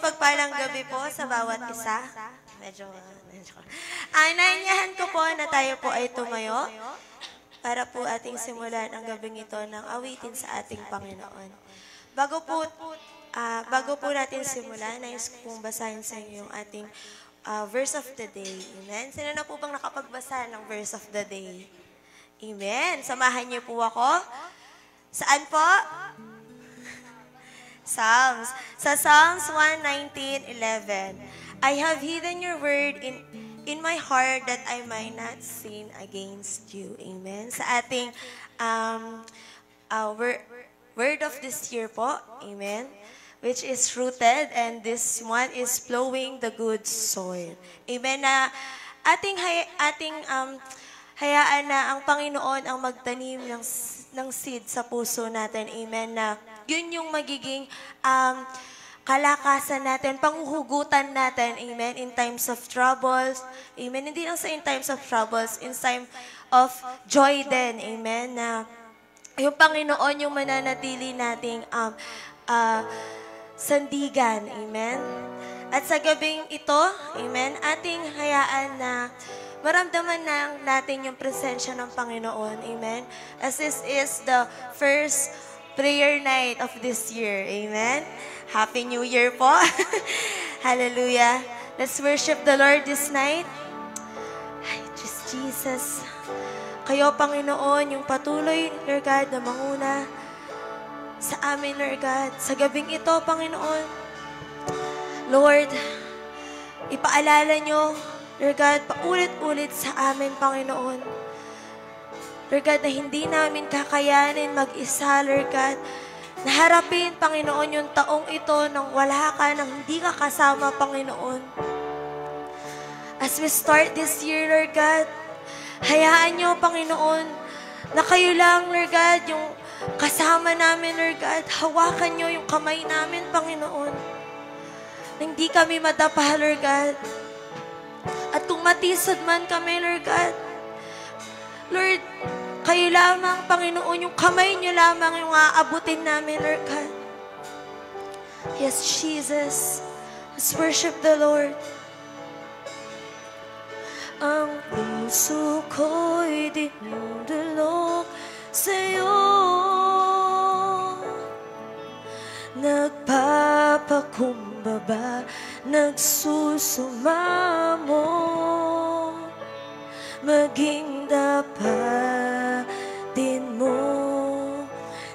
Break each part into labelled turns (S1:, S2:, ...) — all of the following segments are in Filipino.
S1: mapagpalang gabi po sa bawat isa. Medyo. Nainyahan ko po na tayo po ay tumayo para po ating simulan ang gabing ito ng awitin sa ating Panginoon. Bago po natin simulan, nais kong basahin sa inyo yung ating verse of the day. Amen? Sino na po bang nakapagbasa ng verse of the day? Amen. Samahan niyo po ako. Saan po? Psalms. Sa Psalms 119:11. I have hidden your word in my heart that I might not sin against you. Amen. Sa ating word of this year po. Amen. Which is rooted and this one is flowing the good soil. Amen. Na ating hayaan na ang Panginoon ang magtanim ng seed sa puso natin. Amen. Na yun yung magiging kalakasan natin, panghuhugutan natin. Amen. In times of troubles. Amen. Hindi lang sa in times of troubles, in time of joy din. Amen. Na yung Panginoon yung mananatili nating sandigan. Amen. At sa gabing ito, amen, ating hayaan na maramdaman natin yung presensya ng Panginoon. Amen. As this is the first prayer night of this year. Amen. Happy New Year po. Hallelujah. Let's worship the Lord this night. Ay, Jesus. Kayo, Panginoon, yung patuloy, Lord God, na manguna sa amin, Lord God. Sa gabing ito, Panginoon, Lord, ipaalala nyo, Lord God, paulit-ulit sa amin, Panginoon. Lord God, na hindi namin kakayanin mag-isa, Lord God. Naharapin, Panginoon, yung taong ito nang wala ka, nang hindi ka kasama, Panginoon. As we start this year, Lord God, hayaan nyo, Panginoon, na kayo lang, Lord God, yung kasama namin, Lord God. Hawakan nyo yung kamay namin, Panginoon. Na hindi kami madapa, Lord God. At kung matisod man kami, Lord God, Lord, kayo lamang, Panginoon, yung kamay niyo lamang yung aabutin namin, Lord God. Yes, Jesus. Let's worship the Lord. Ang puso ko'y dinudulog sa'yo. Nagpapakumbaba, nagsusumamo. Maging dapatin mo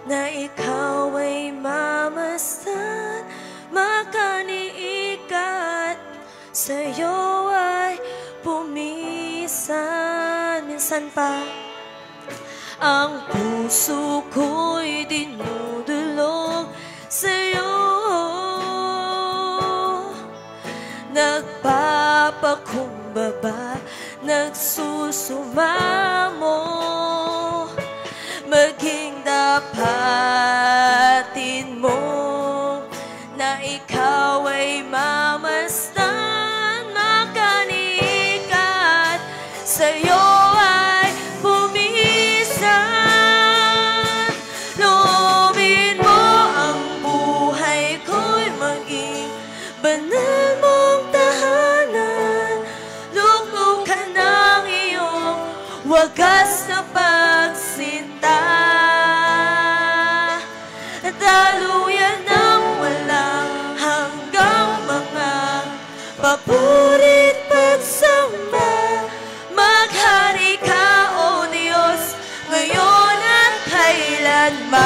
S1: na ikaw ay mamasdan, makaniikat, sa'yo ay pumisan. Minsan pa, ang puso ko'y dinudulog sa'yo. Nagpapakumbaba, nagsusumamo, maging dapatin mo na ikaw ay mamasdan, makanikat, sa'yo ay pumisan. Loobin mo ang buhay ko'y maging banal mong tahanan. Luklukan ng iyong wagas na pagsinta. Daluyan ng walang hanggang mga papurit pagsamba. Maghari ka, O Diyos, ngayon at kailanman.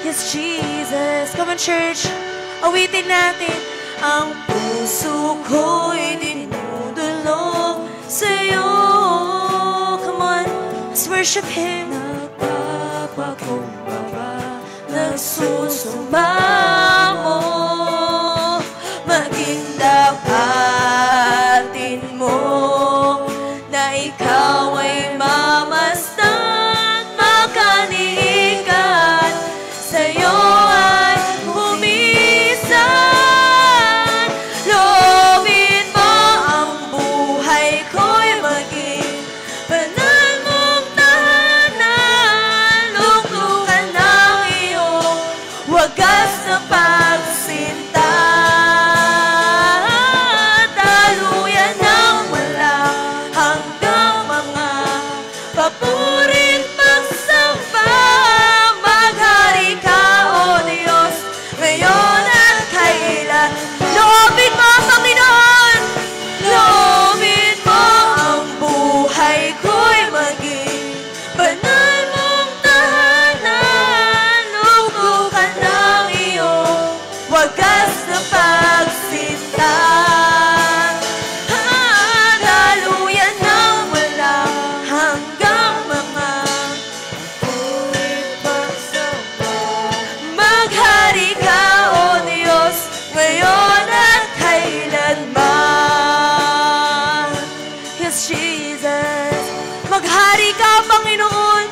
S1: Yes, Jesus. Come on, church. Awitin natin. Ang puso ko'y dinudulog sa'yo. Come on, let's worship Him. Nagpapakumbaba, nagsusumamo, maging dapatin mo na ikaw ay mamasdan, makaniikat, sa'yo ay humisan. Loobin mo ang buhay ko'y maging banal mong tahanan. Luklukan ng iyong wagas na ka, Panginoon.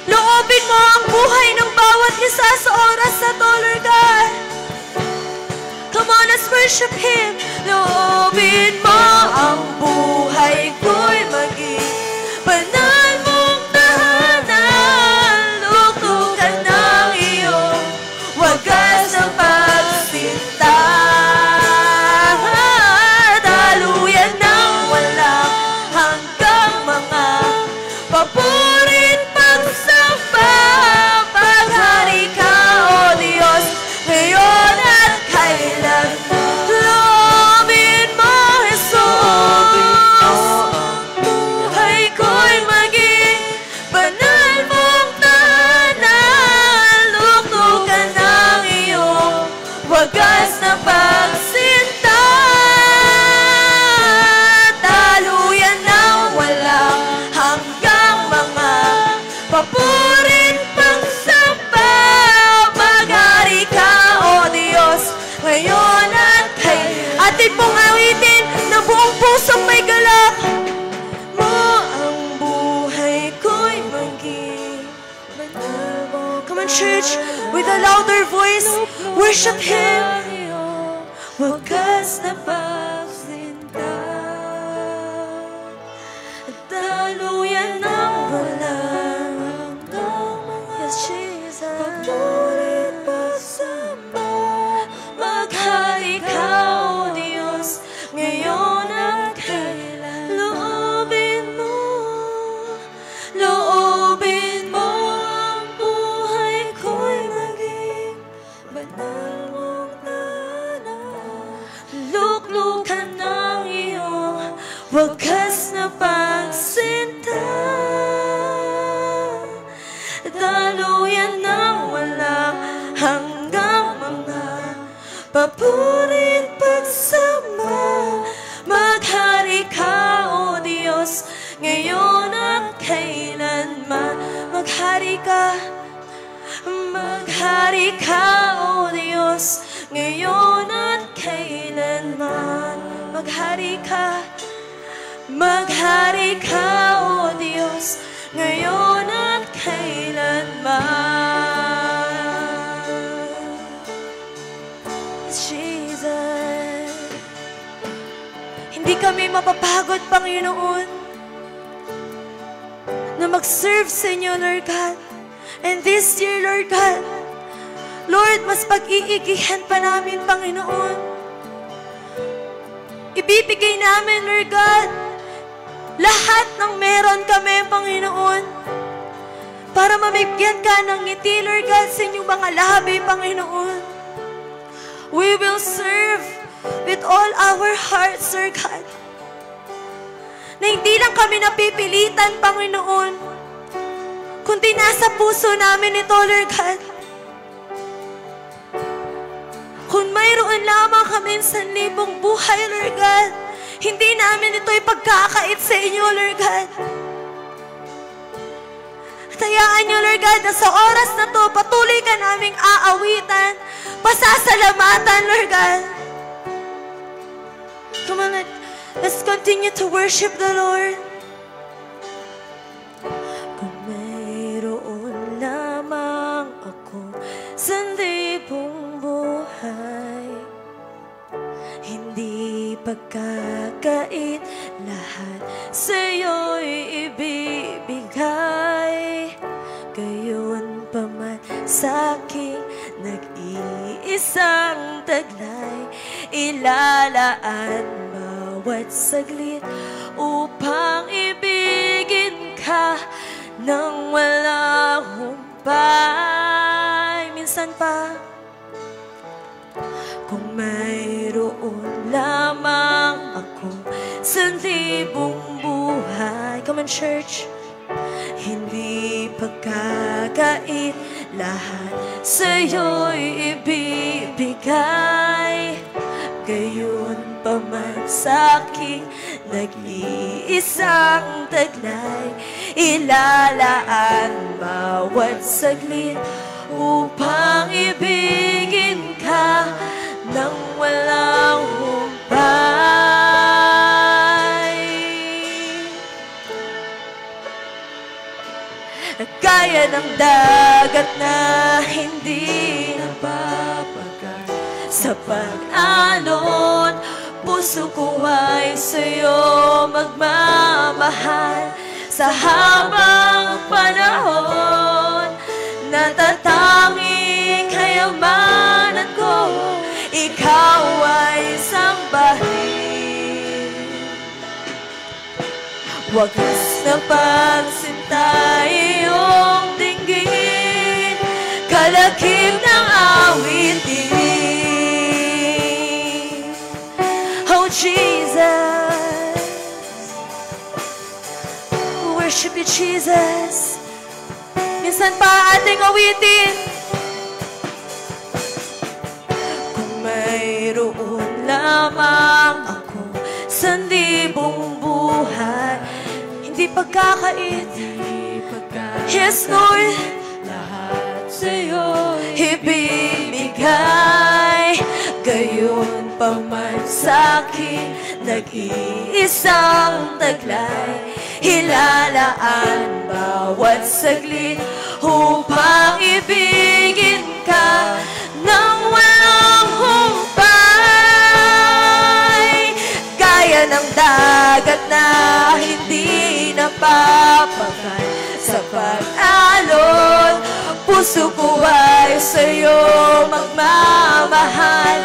S1: Loobin mo ang buhay ng bawat isa sa oras na to, Lord God. Come on, let's worship Him. Loobin mo ang buhay ko'y maging banal mong tahanan. Luklukan ng iyong wagas ng pagsinta. Daluyan ng walang hanggang mga papurit pagsamba. Maghari ka, O Diyos, ngayon at kailan. Loobin mo, Jesus. Buhay ko'y maging banal mong tahanan. Luklukan ng iyong wagas na pagsinta. Daluyan ng walang hanggang mga papurit pagsamba. Maghari ka, O Diyos, ngayon at kailan. Atin pong awitin na buong pusong may galak. Mo ang buhay ko'y maging banal mo. Come on, church, with a louder voice, worship Him. Wagas na pagsinta. Daluyan ng walang hanggang mga papurit pagsamba. Maghari ka, O Diyos, ngayon at kailan. Loobin mo ang buhay ko'y maging banal mong tahanan. Luklukan ng iyong wagas na pagsinta. Daluyan ng walang hanggang mga papurit pagsamba. Maghari ka, O Diyos, ngayon at kailanman. Maghari ka, O Diyos, ngayon at kailanman. Maghari ka, O Diyos, ngayon at kailanman. Jesus, hindi kami mapapagod, Panginoon, na mag-serve sa inyo, Lord God. And this year, Lord God, Lord, mas pag-iigihan pa namin, Panginoon. Ibibigay namin, Lord God, lahat ng meron kami, Panginoon, para mamigyan ka ng ngiti, Lord God, sa inyong mga labi, Panginoon. We will serve with all our hearts, Lord God. Na hindi lang kami napipilitan, Panginoon, kundi nasa puso namin ito, Lord God. Kung mayroon lamang kami 1,000 buhay, Lord God, hindi namin ito ipagkakait sa inyo, Lord God. Tayaan niyo, Lord God, na sa oras na to, patuloy ka naming aawitan, pasasalamatan, Lord God. Come on, let's continue to worship the Lord. Kung mayroon lamang ako 1,000 buhay, hindi pagkakait, lahat sa'yo'y ibibigay. Gayon pa man sa'king nag-iisang taglay, ilalaan bawat saglit upang ibigin ka nang walang humpay. Minsan pa, kung mayroon lamang ako 1,000 buhay. Come on, church. Hindi pagkakait, lahat sa'yo'y ibibigay. Gayon pa man sa'king nag-iisang taglay, ilalaan bawat saglit upang ibigin ka nang walang humpay. Gaya ng dagat na hindi napapagal sa pag-alon, puso ko ay sa'yo magmamahal. Sa habang panahon, natatanging kayamanan ko, ikaw ay sambahin. Wagas na pagsinta iyong dinggin, kalakip ng awitin. Oh Jesus, worship you Jesus. Minsan pa ating awitin. Kung mayroon lamang ako sa libong buhay, hindi pagkakait, yes Lord, lahat sa'yo ibibigay. Gayon pa man sa'kin nag-iisang taglay, hilalaan bawat saglit upang ibigin ka ng walang humpay. Gaya ng dagat na hindi napapagal sa pag-alon, puso ko ay sa'yo magmamahal.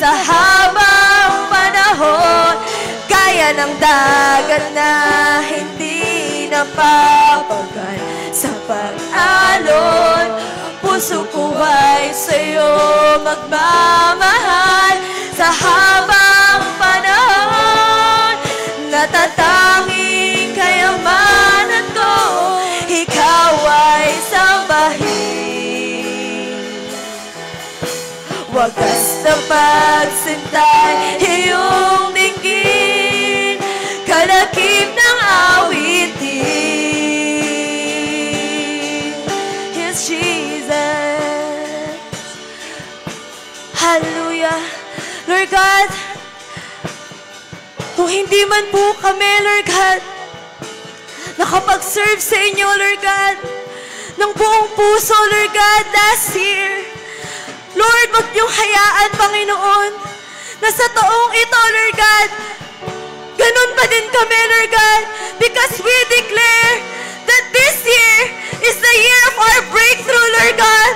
S1: Sa habang panahon, gaya ng dagat na hindi napapagal sa pag-alon, puso ko ay sa'yo magmamahal. Sa habang panahon, natatanging kayamanan ko, ikaw ay sambahin. Wagas na pagsintay iyong dinggin, kalakip ng awitin. Yes, Jesus. Hallelujah. Lord God, kung hindi man po kami, Lord God, nakapag-serve sa inyo, Lord God, ng buong puso, Lord God, last year, Lord, wag niyong hayaan, Panginoon, na sa taong ito, Lord God, ganun pa din kami, Lord God, because we declare that this year is the year of our breakthrough, Lord God.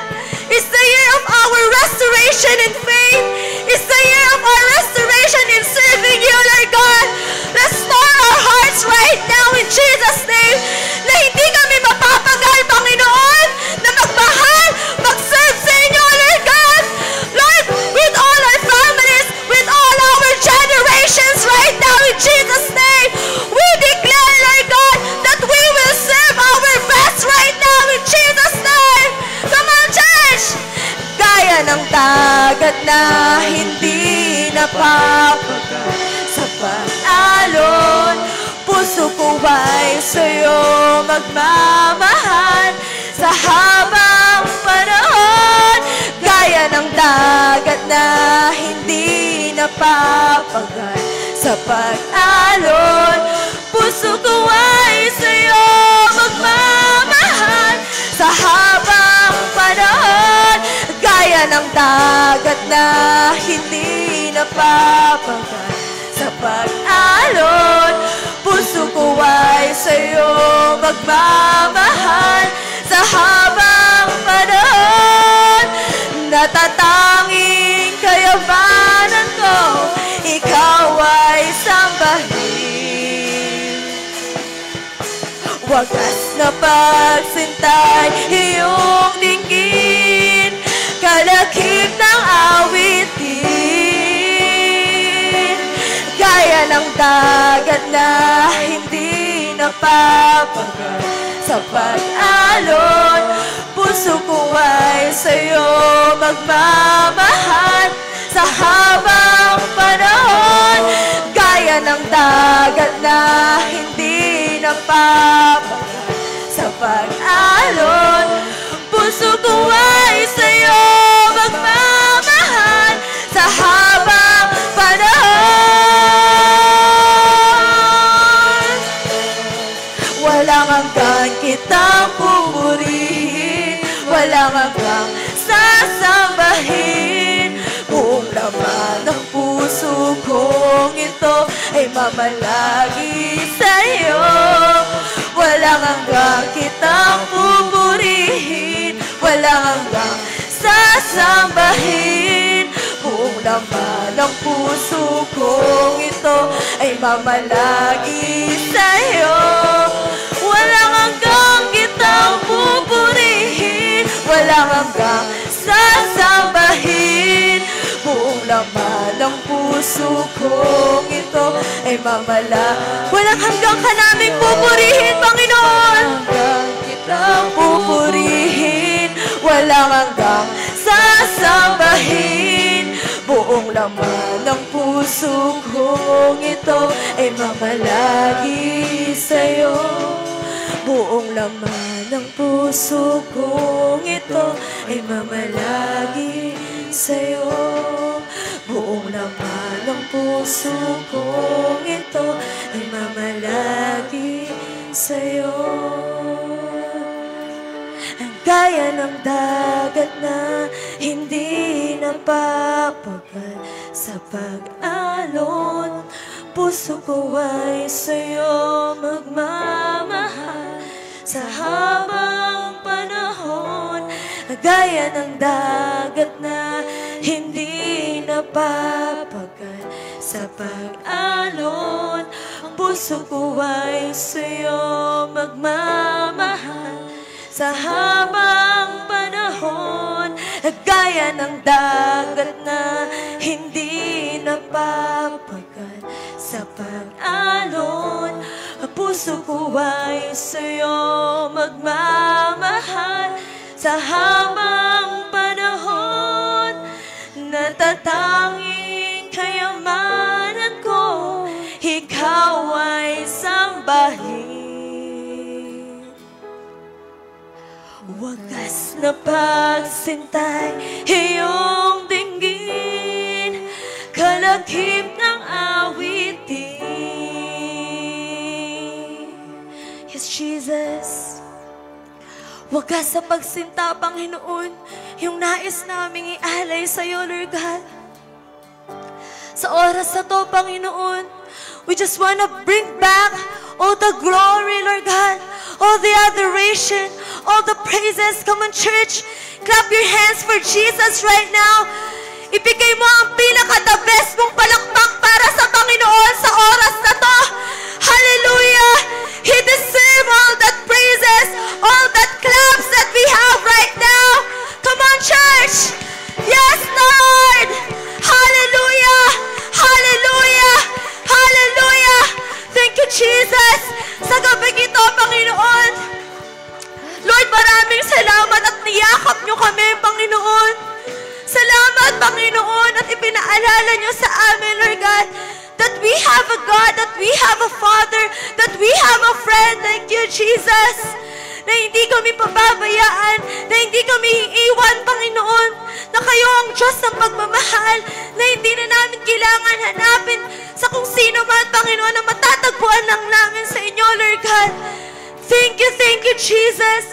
S1: It's the year of our restoration in faith. It's the year of our restoration in serving you, Lord God. Restore our hearts right now in Jesus' name, na hindi kami mapapagal, Panginoon, na magmahal, mag-serve sa inyo, Lord God. Lord, with all our families, with all our generations right now in Jesus' name, we declare, Lord God, that we will serve our best right now in Jesus' name. Come on, church! Gaya ng dagat na hindi napapagal sa pag-alon, puso ko ay sa'yo magmamahal. Sa habang panahon, gaya ng dagat na hindi napapagal sa pag-alon, puso ko ay sa'yo magmamahal. Sa habang panahon, gaya ng dagat na hindi napapagal sa pag-alon, puso ko ay sa'yo magmamahal. Sa habang panahon, natatanging kayamanan ko, ikaw ay sambahin. Wagas na pagsintay iyong dinggin, kalakip ng awitin. Gaya ng dagat na hindi napapagal sa pag-alon, puso ko ay sa'yo magmamahal. Sa habang panahon, gaya ng dagat na hindi napapagal sa pag-alon, puso ko ay sa'yo magmamahal. Sa habang panahon, walang hanggan kitang pupurihin.
S2: ay mamalagi sa'yo. Walang hanggang kitang pupurihin, walang hanggang sasambahin. Buong laman ng puso kong ito ay mamalagi sa'yo. Walang hanggang kitang pupurihin, walang hanggang sasambahin. Buong laman ng puso kong ito ay walang hanggang ka naming pupurihin, Panginoon. Hanggang kitang pupurihin, walang hanggang sasambahin. Buong laman ng puso kong ito ay mamalagi sa'yo. Buong laman ng puso kong ito ay mamalagi sa'yo. Buong laman ng puso kong ito ay mamalagi sa'yo. Ang gaya ng dagat na hindi napapagal sa pag-alon, puso ko ay sa'yo magmamahal sa habang panahon. Ang gaya ng dagat na hindi napapagal sa pag-alon, ang puso ko ay sa'yo magmamahal sa habang panahon. Gaya ng dagat na hindi napapagal sa pag-alon, ang puso ko ay sa'yo magmamahal sa habang panahon. Natatanging kayamanan ko, ikaw ay sambahin. Wagas na pagsintay, iyong dinggin, kalakip ng awitin. Yes, Jesus. Wagas sa pagsinta, Panginoon, yung nais naming ialay sa'yo, Lord God. Sa oras na to, Panginoon, we just wanna bring back all the glory, Lord God, all the adoration, all the praises. Come on, church. Clap your hands for Jesus right now. Ibigay mo ang pinaka-the best mong palakpak para sa Panginoon sa oras na to. Hallelujah! He deserves all that praises, all that claps that we have right now. Come on, church. Yes, Lord. Hallelujah! Hallelujah! Hallelujah! Thank you, Jesus. Sa gabing ito, Panginoon, Lord, maraming salamat at niyakap niyo kami, Panginoon. Salamat, Panginoon, at ipinaalala niyo sa amin, Lord God, that we have a God, that we have a Father, that we have a friend. Thank you, Jesus, na hindi kami pababayaan, na hindi kami iiwan, Panginoon, na kayo ang Diyos ng pagmamahal, na hindi na namin kailangan hanapin sa kung sino man, Panginoon, na matatagpuan lang namin sa inyo, Lord God. Thank you, Jesus.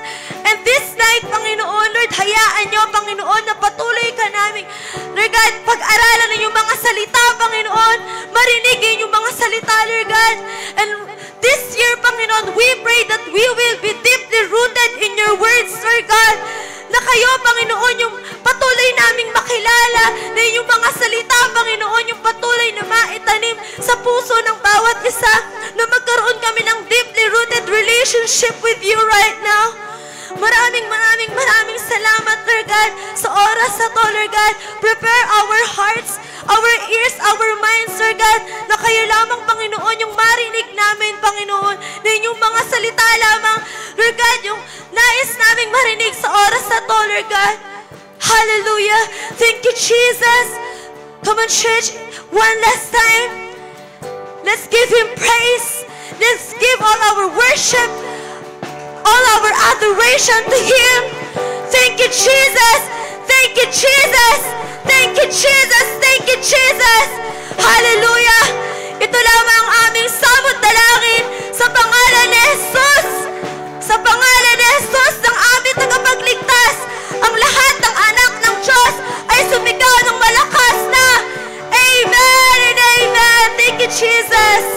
S2: And this night, Panginoon, Lord, hayaan niyo, Panginoon, na patuloy ka namin. Lord God, pag-aralan na yung mga salita, Panginoon, marinigin yung mga salita, Lord God. And this year, Panginoon, we pray that we will be deeply rooted in your words, Lord God. Na kayo, Panginoon, yung patuloy naming makilala, na yung mga salita, Panginoon, yung patuloy na maitanim sa puso ng bawat isa, na magkaroon kami ng deeply rooted relationship with you right now. Maraming salamat, Lord God, sa oras na to, Lord God. Prepare our hearts, our ears, our minds, Lord God, na kayo lamang, Panginoon, yung marinig namin, Panginoon, na yung mga salita lamang, Lord God, yung nais naming marinig sa oras na to, Lord God. Hallelujah. Thank you, Jesus. Come on, church, one last time. Let's give Him praise. Let's give all our worship, all our adoration to Him. Thank you, Jesus. Thank you, Jesus. Thank you, Jesus. Thank you, Jesus. Hallelujah. Ito lamang ang aming samot dalangin sa pangalan ni Jesus. Sa pangalan ni Jesus ng aming tagapagligtas, ang lahat ng anak ng Diyos ay sumigaw ng malakas na Amen and Amen. Thank you, Jesus.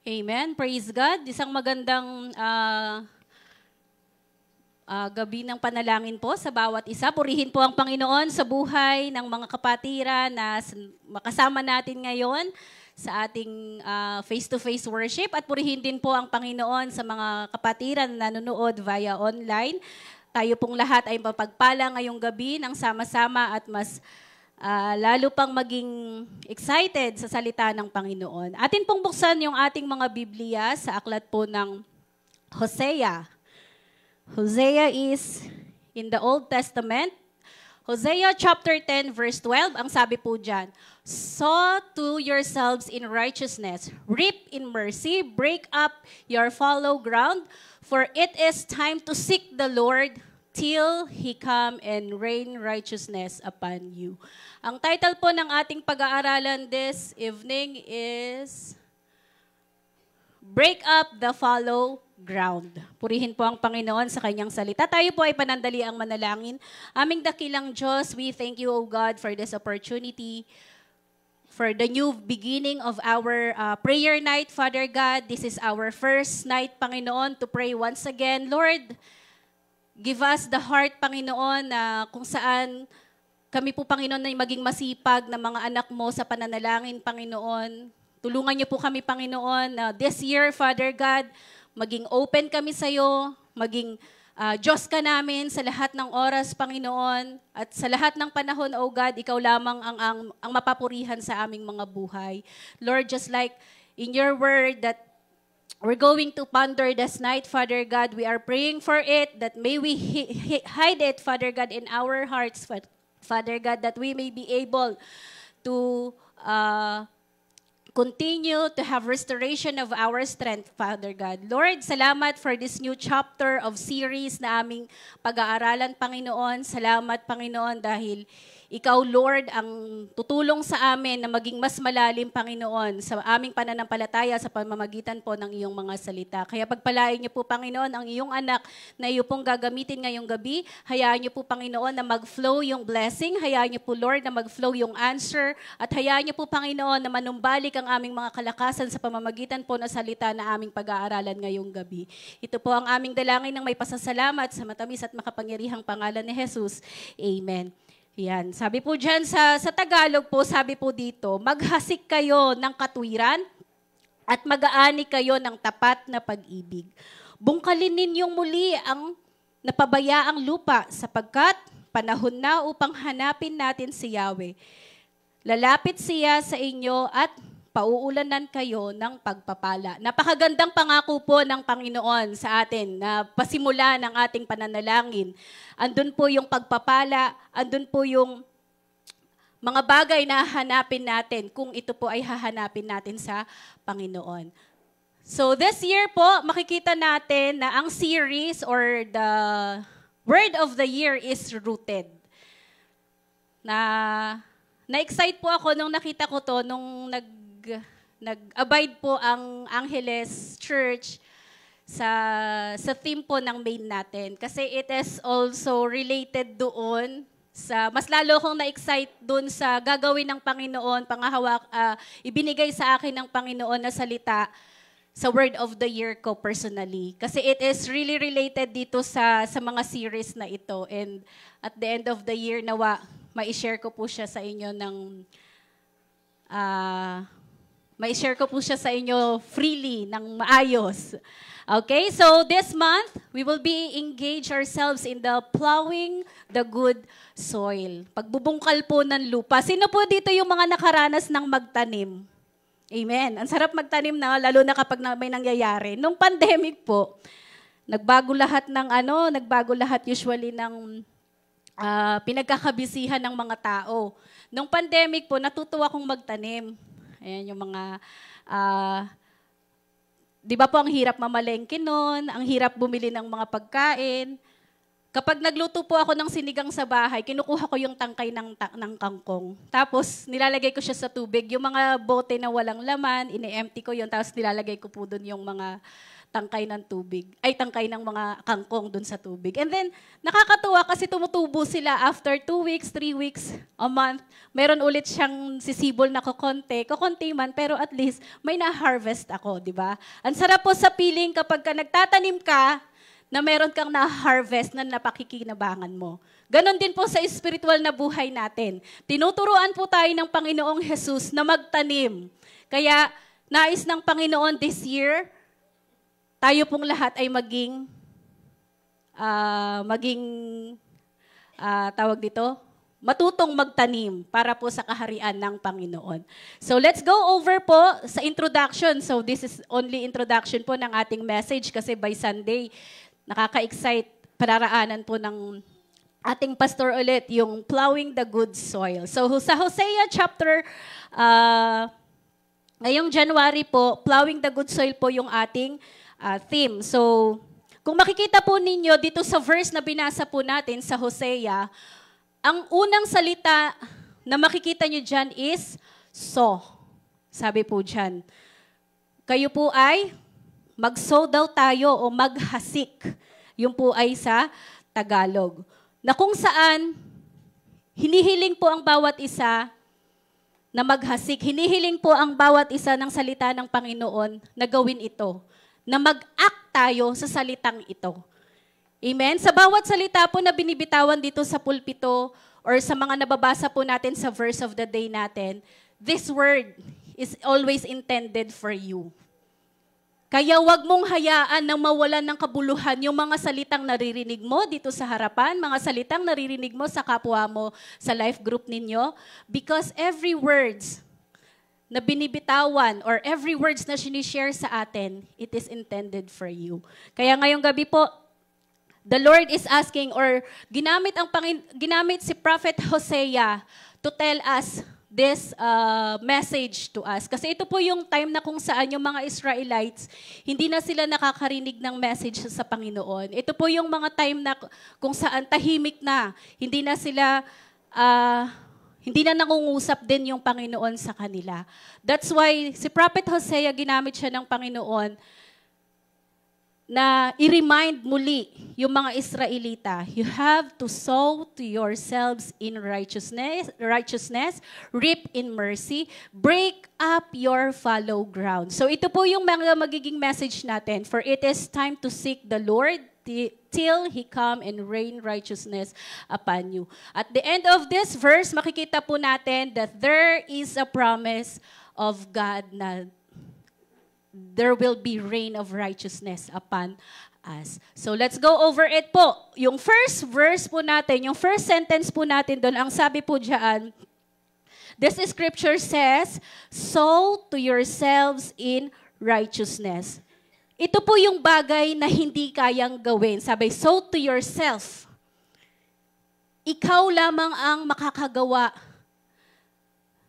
S3: Amen. Praise God. Isang magandang gabi ng panalangin po sa bawat isa. Purihin po ang Panginoon sa buhay ng mga kapatiran na makasama natin ngayon sa ating face-to-face worship. At purihin din po ang Panginoon sa mga kapatiran na nanonood via online. Tayo pong lahat ay mapagpala ngayong gabi ng sama-sama at mas lalo pang maging excited sa salita ng Panginoon. Atin pong buksan yung ating mga Biblia sa aklat po ng Hosea. Hosea is in the Old Testament. Hosea chapter 10 verse 12, ang sabi po dyan, "Sow to yourselves in righteousness, reap in mercy, break up your fallow ground, for it is time to seek the Lord till He come and rain righteousness upon you." Ang title po ng ating pag-aaralan this evening is Break Up the Fallow Ground. Purihin po ang Panginoon sa kanyang salita. Tayo po ay panandali ang manalangin. Aming dakilang Diyos, we thank you, O God, for this opportunity, for the new beginning of our prayer night, Father God. This is our first night, Panginoon, to pray once again. Lord, give us the heart, Panginoon, na kung saan kami po, Panginoon, na maging masipag na mga anak mo sa pananalangin, Panginoon. Tulungan niyo po kami, Panginoon, na this year, Father God, maging open kami sa iyo, maging Diyos ka namin sa lahat ng oras, Panginoon, at sa lahat ng panahon, O God, ikaw lamang ang mapapurihan sa aming mga buhay. Lord, just like in your word that we're going to ponder this night, Father God, we are praying for it, that may we hide it, Father God, in our hearts, Father God, that we may be able to continue to have restoration of our strength, Father God. Lord, salamat for this new chapter of series na aming pag-aaralan, Panginoon. Salamat, Panginoon, dahil ikaw, Lord, ang tutulong sa amin na maging mas malalim, Panginoon, sa aming pananampalataya sa pamamagitan po ng iyong mga salita. Kaya pagpalain niyo po, Panginoon, ang iyong anak na iyo pong gagamitin ngayong gabi. Hayaan niyo po, Panginoon, na mag-flow yung blessing. Hayaan niyo po, Lord, na mag-flow yung answer. At hayaan niyo po, Panginoon, na manumbalik ang aming mga kalakasan sa pamamagitan po ng salita na aming pag-aaralan ngayong gabi. Ito po ang aming dalangin ng may pasasalamat sa matamis at makapangyarihang pangalan ni Jesus. Amen. Yan. Sabi po dyan sa Tagalog po, sabi po dito, maghasik kayo ng katwiran at mag-aani kayo ng tapat na pag-ibig. Bungkalin ninyong muli ang napabayaang lupa sapagkat panahon na upang hanapin natin si Yahweh. Lalapit siya sa inyo at pauulanan kayo ng pagpapala. Napakagandang pangako po ng Panginoon sa atin na pasimula ng ating pananalangin. Andun po yung pagpapala, andun po yung mga bagay na hanapin natin kung ito po ay hahanapin natin sa Panginoon. So this year po, makikita natin na ang series or the word of the year is rooted. Na-excite po ako nung nakita ko to, nung nag-abide po ang Angeles Church sa theme po ng main natin. Kasi it is also related doon sa, mas lalo kong na-excite doon sa gagawin ng Panginoon, ibinigay sa akin ng Panginoon na salita sa word of the year ko personally. Kasi it is really related dito sa mga series na ito. And at the end of the year, nawa, ma-share ko po siya sa inyo mai-share ko po siya sa inyo freely, ng maayos. Okay, so this month, we will be engage ourselves in the plowing the good soil. Pagbubungkal po ng lupa. Sino po dito yung mga nakaranas ng magtanim? Amen. Ang sarap magtanim na, lalo na kapag may nangyayari. Nung pandemic po, nagbago lahat usually ng pinagkakabisihan ng mga tao. Nung pandemic po, natutuwa akong magtanim. Ayan yung mga, di ba po ang hirap mamalengke nun, ang hirap bumili ng mga pagkain. Kapag nagluto po ako ng sinigang sa bahay, kinukuha ko yung tangkay ng kangkong. Tapos nilalagay ko siya sa tubig. Yung mga bote na walang laman, ini-empty ko yun, tapos nilalagay ko po dun yung mga tangkay ng tubig, ay tangkay ng mga kangkong dun sa tubig. And then, nakakatuwa kasi tumutubo sila after 2 weeks, 3 weeks, a month. Meron ulit siyang sisibol na kukonti man, pero at least may na-harvest ako, di ba? Ang sarap po sa feeling kapag ka nagtatanim ka, na meron kang na-harvest na napakikinabangan mo. Ganon din po sa spiritual na buhay natin. Tinuturuan po tayo ng Panginoong Jesus na magtanim. Kaya, nais ng Panginoon this year, tayo pong lahat ay tawag dito, matutong magtanim para po sa kaharian ng Panginoon. So let's go over po sa introduction. So this is only introduction po ng ating message kasi by Sunday, nakaka-excite, pararaanan po ng ating pastor ulit, yung plowing the good soil. So sa Hosea chapter, ngayong January po, plowing the good soil po yung ating theme. So, kung makikita po ninyo dito sa verse na binasa po natin sa Hosea, ang unang salita na makikita nyo dyan is sow. Sabi po dyan, kayo po ay mag-sow daw tayo o maghasik. Yung po ay sa Tagalog. Na kung saan, hinihiling po ang bawat isa na maghasik. Hinihiling po ang bawat isa ng salita ng Panginoon na gawin ito. Na mag-act tayo sa salitang ito. Amen? Sa bawat salita po na binibitawan dito sa pulpito or sa mga nababasa po natin sa verse of the day natin, this word is always intended for you. Kaya wag mong hayaan na mawalan ng kabuluhan yung mga salitang naririnig mo dito sa harapan, mga salitang naririnig mo sa kapwa mo, sa life group ninyo, because every words na binibitawan or every words na sinishare sa atin, it is intended for you. Kaya ngayong gabi po, the Lord is asking or ginamit si Prophet Hosea to tell us this message to us. Kasi ito po yung time na kung saan yung mga Israelites, hindi na sila nakakarinig ng message sa Panginoon. Ito po yung mga time na kung saan tahimik na, hindi na nangungusap din yung Panginoon sa kanila. That's why si Prophet Hosea, ginamit siya ng Panginoon na i-remind muli yung mga Israelita, you have to sow to yourselves in righteousness, reap in mercy, break up your fallow ground. So ito po yung mga magiging message natin, for it is time to seek the Lord till He come and rain righteousness upon you. At the end of this verse, makikita po natin that there is a promise of God na there will be rain of righteousness upon us. So let's go over it po. Yung first verse po natin, yung first sentence po natin doon, ang sabi po dyan, this scripture says, sow to yourselves in righteousness. Ito po yung bagay na hindi kayang gawin. Sabi, sow to yourself. Ikaw lamang ang makakagawa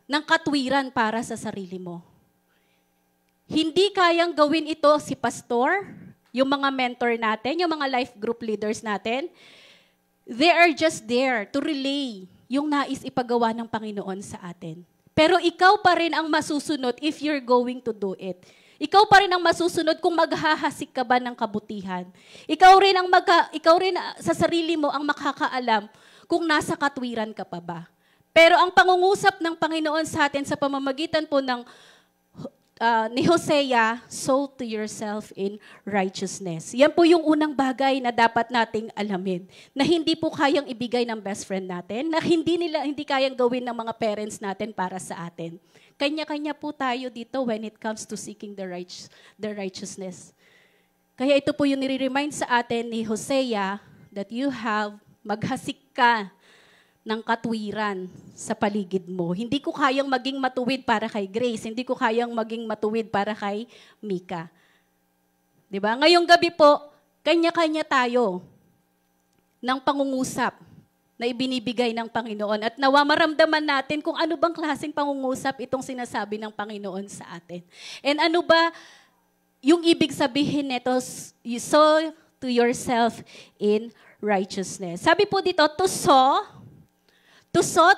S3: ng katwiran para sa sarili mo. Hindi kayang gawin ito si pastor, yung mga mentor natin, yung mga life group leaders natin. They are just there to relay yung nais ipagawa ng Panginoon sa atin. Pero ikaw pa rin ang masusunod if you're going to do it. Ikaw pa rin ang masusunod kung maghahasik ka ba ng kabutihan. Ikaw rin sa sarili mo ang makakaalam kung nasa katwiran ka pa ba. Pero ang pangungusap ng Panginoon sa atin sa pamamagitan po ng ni Hosea, sow to yourself in righteousness. Yan po yung unang bagay na dapat nating alamin. Na hindi po kayang ibigay ng best friend natin, na hindi kayang gawin ng mga parents natin para sa atin. Kanya-kanya po tayo dito when it comes to seeking the righteousness. Kaya ito po yung nire-remind sa atin ni Hosea that you have, maghasik ka ng katwiran sa paligid mo. Hindi ko kayang maging matuwid para kay Grace. Hindi ko kayang maging matuwid para kay Mika. Diba? Ngayong gabi po, kanya-kanya tayo ng pangungusap na ibinibigay ng Panginoon. At nawa maramdaman natin kung ano bang klaseng pangungusap itong sinasabi ng Panginoon sa atin. And ano ba yung ibig sabihin nito, you sow to yourself in righteousness. Sabi po dito, to sow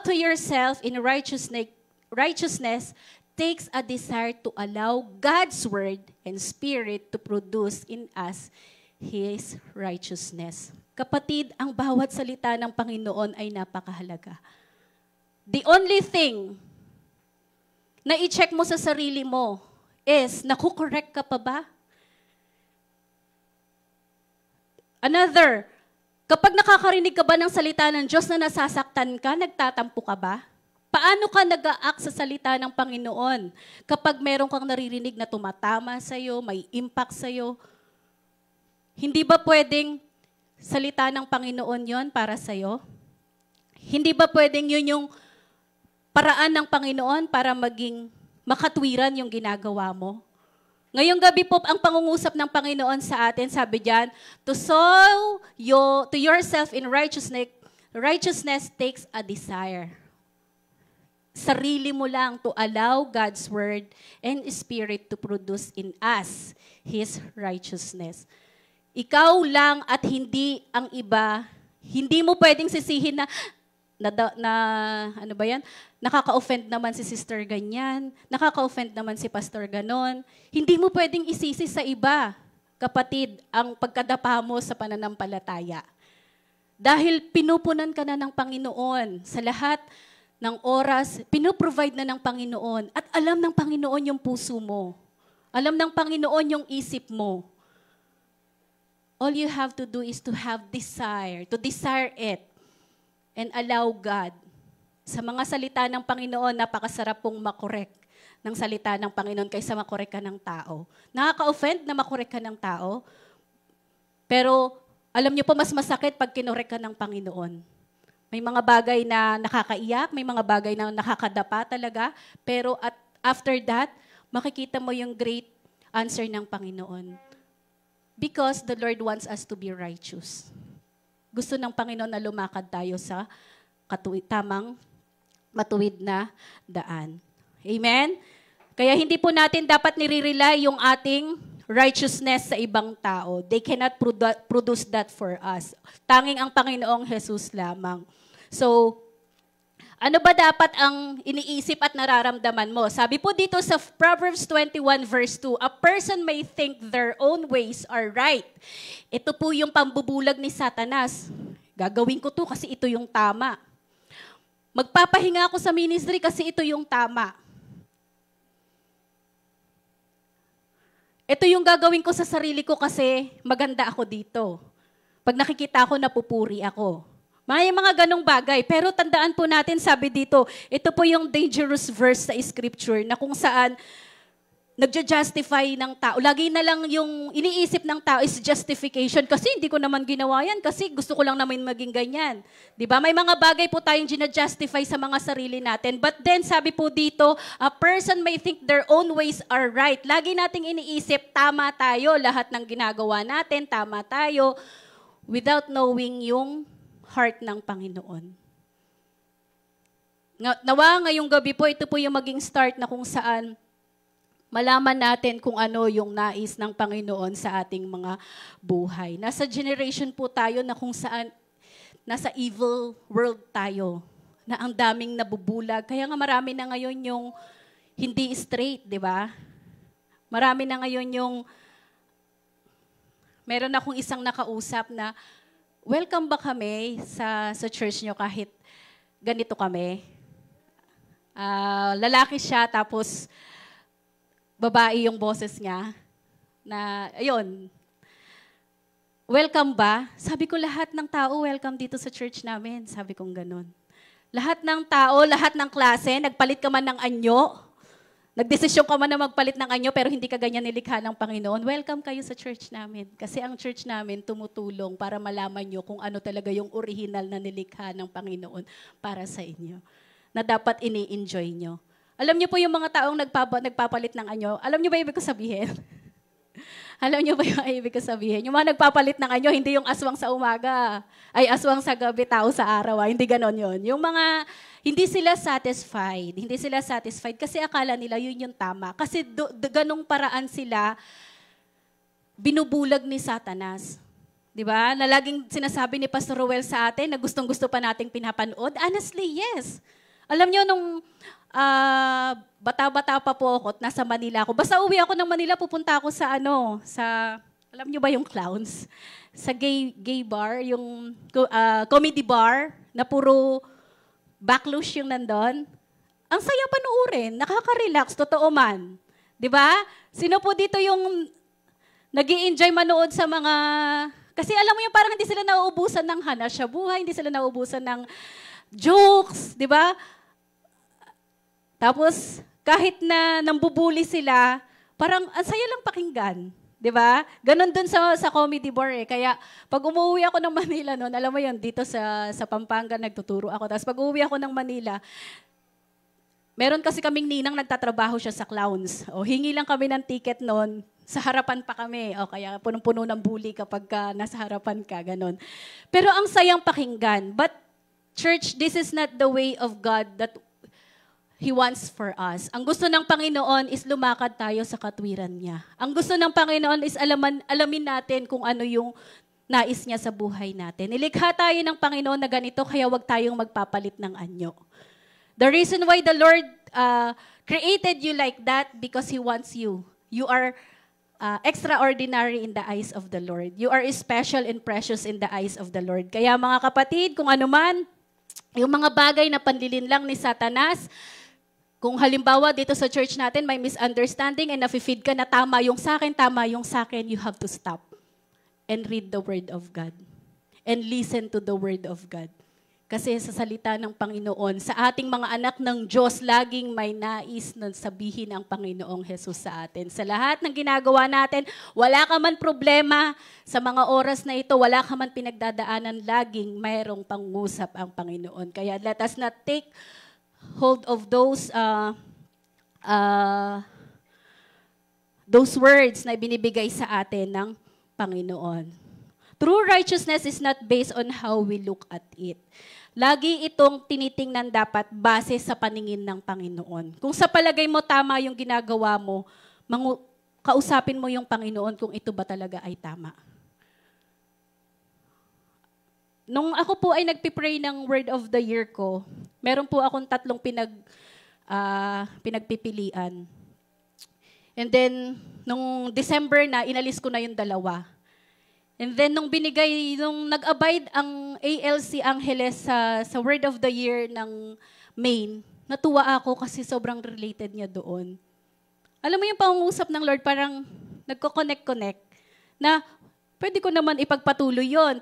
S3: to yourself in righteousness takes a desire to allow God's Word and Spirit to produce in us His righteousness. Kapatid, ang bawat salita ng Panginoon ay napakahalaga. The only thing na i-check mo sa sarili mo is, nakukorek ka pa ba? Another, kapag nakakarinig ka ba ng salita ng Diyos na nasasaktan ka, nagtatampo ka ba? Paano ka nag-a-act sa salita ng Panginoon? Kapag meron kang naririnig na tumatama sa'yo, may impact sa'yo, hindi ba pwedeng salita ng Panginoon yon para sa'yo? Hindi ba pwedeng yun yung paraan ng Panginoon para maging makatwiran yung ginagawa mo? Ngayong gabi po, ang pangungusap ng Panginoon sa atin, sabi diyan, to sow to yourself in righteousness takes a desire. Sarili mo lang to allow God's Word and Spirit to produce in us His righteousness. Ikaw lang at hindi ang iba. Hindi mo pwedeng sisihin ano ba yan? Nakaka-offend naman si sister ganyan. Nakaka-offend naman si pastor ganon. Hindi mo pwedeng isisi sa iba, kapatid, ang pagkadapa mo sa pananampalataya. Dahil pinupunan ka na ng Panginoon sa lahat ng oras, pinoprovide na ng Panginoon. At alam ng Panginoon yung puso mo. Alam ng Panginoon yung isip mo. All you have to do is to have desire, to desire it, and allow God. Sa mga salita ng Panginoon, napakasarap pong makorek ng salita ng Panginoon kaysa makorek ka ng tao. Nakaka-offend na makorek ka ng tao, pero alam niyo po, mas masakit pag kinorek ka ng Panginoon. May mga bagay na nakakaiyak, may mga bagay na nakakadapa talaga, pero after that, makikita mo yung great answer ng Panginoon. Because the Lord wants us to be righteous. Gusto ng Panginoon na lumakad tayo sa tamang, matuwid na daan. Amen? Kaya hindi po natin dapat nire-rely yung ating righteousness sa ibang tao. They cannot produce that for us. Tanging ang Panginoong Jesus lamang. So, ano ba dapat ang iniisip at nararamdaman mo? Sabi po dito sa Proverbs 21 verse 2, a person may think their own ways are right. Ito po yung pambubulag ni Satanas. Gagawin ko to kasi ito yung tama. Magpapahinga ako sa ministry kasi ito yung tama. Ito yung gagawin ko sa sarili ko kasi maganda ako dito. Pag nakikita ako, napupuri ako. May mga ganong bagay. Pero tandaan po natin, sabi dito, ito po yung dangerous verse sa scripture na kung saan nagja-justify ng tao. Lagi na lang yung iniisip ng tao is justification. Kasi hindi ko naman ginawa yan. Kasi gusto ko lang naman maging ganyan. Diba? May mga bagay po tayong gina-justify sa mga sarili natin. But then, sabi po dito, a person may think their own ways are right. Lagi nating iniisip, tama tayo. Lahat ng ginagawa natin, tama tayo. Without knowing yung heart ng Panginoon. Nawa ngayong gabi po, ito po yung maging start na kung saan malaman natin kung ano yung nais ng Panginoon sa ating mga buhay. Nasa generation po tayo na kung saan nasa evil world tayo, na ang daming nabubulag. Kaya nga marami na ngayon yung hindi straight, di ba? Marami na ngayon yung meron akong isang nakausap na welcome ba kami sa church nyo kahit ganito kami? Lalaki siya, tapos babae yung boses niya. Na, ayun, welcome ba? Sabi ko, lahat ng tao welcome dito sa church namin. Sabi kong ganun. Lahat ng tao, lahat ng klase, nagpalit ka man ng anyo, nagdesisyon ka man na magpalit ng anyo, pero hindi ka ganyan nilikha ng Panginoon, welcome kayo sa church namin. Kasi ang church namin tumutulong para malaman nyo kung ano talaga yung original na nilikha ng Panginoon para sa inyo. Na dapat ini-enjoy nyo. Alam nyo po yung mga taong nagpapalit ng anyo, alam nyo ba ibig ko sabihin? Alam nyo ba yung ibig ko sabihin? Yung mga nagpapalit ng anyo, hindi yung aswang sa umaga, ay aswang sa gabi, tao sa araw. Hindi ganon yun. Yung mga hindi sila satisfied. Hindi sila satisfied kasi akala nila yun yung tama. Kasi ganong paraan sila binubulag ni Satanas. Di ba? Na laging sinasabi ni Pastor Roel sa atin na gustong-gusto pa nating pinapanood. Honestly, yes. Alam nyo, nung bata-bata pa po ako at nasa Manila ako. Basta uwi ako ng Manila, pupunta ako sa alam niyo ba yung clowns? Sa gay bar, yung comedy bar, na puro backlush yung nandun. Ang saya panoorin, nakaka-relax, totoo man. 'Di ba? Sino po dito yung nag-i-enjoy manood sa mga... Kasi alam mo yung parang hindi sila nauubusan ng hanap sa buhay, hindi sila nauubusan ng jokes, 'di ba? Tapos, kahit na nambubuli sila, parang ang saya lang pakinggan. 'Di ba? Ganon dun sa comedy bar eh. Kaya pag umuwi ako ng Manila noon, alam mo 'yon, dito sa Pampanga nagtuturo ako. Tapos pag uuwi ako ng Manila, meron kasi kaming ninang nagtatrabaho siya sa clowns. O hingi lang kami ng ticket noon, sa harapan pa kami. O kaya punong-puno ng bully kapag nasa harapan ka, ganon. Pero ang sayang pakinggan. But church, this is not the way of God that He wants for us. Ang gusto ng Panginoon is lumakad tayo sa katwiran niya. Ang gusto ng Panginoon is alamin natin kung ano yung nais niya sa buhay natin. Nilikha tayo ng Panginoon na ganito, kaya wag tayong magpapalit ng anyo. The reason why the Lord created you like that, because He wants you. You are extraordinary in the eyes of the Lord. You are special and precious in the eyes of the Lord. Kaya mga kapatid, kung ano man, yung mga bagay na panlilinlang ni Satanas, kung halimbawa dito sa church natin may misunderstanding and nafe-feed ka na tama yung sa akin, you have to stop and read the Word of God and listen to the Word of God. Kasi sa salita ng Panginoon, sa ating mga anak ng Diyos, laging may nais na sabihin ang Panginoong Jesus sa atin. Sa lahat ng ginagawa natin, wala ka man problema sa mga oras na ito, wala ka man pinagdadaanan, laging mayroong pangusap ang Panginoon. Kaya let us not take hold of those words na binibigay sa atin ng Panginoon. True righteousness is not based on how we look at it. Lagi itong tinitingnan dapat base sa paningin ng Panginoon. Kung sa palagay mo tama yung ginagawa mo, kausapin mo yung Panginoon kung ito ba talaga ay tama. Nung ako po ay nagpipray ng Word of the Year ko, meron po akong 3 pinagpipilian. And then, nung December na, inalis ko na yung 2. And then, nung nag-abide ang ALC Angeles sa Word of the Year ng Maine, natuwa ako kasi sobrang related niya doon. Alam mo yung pangungusap ng Lord, parang nagko-connect na pwede ko naman ipagpatuloy yon.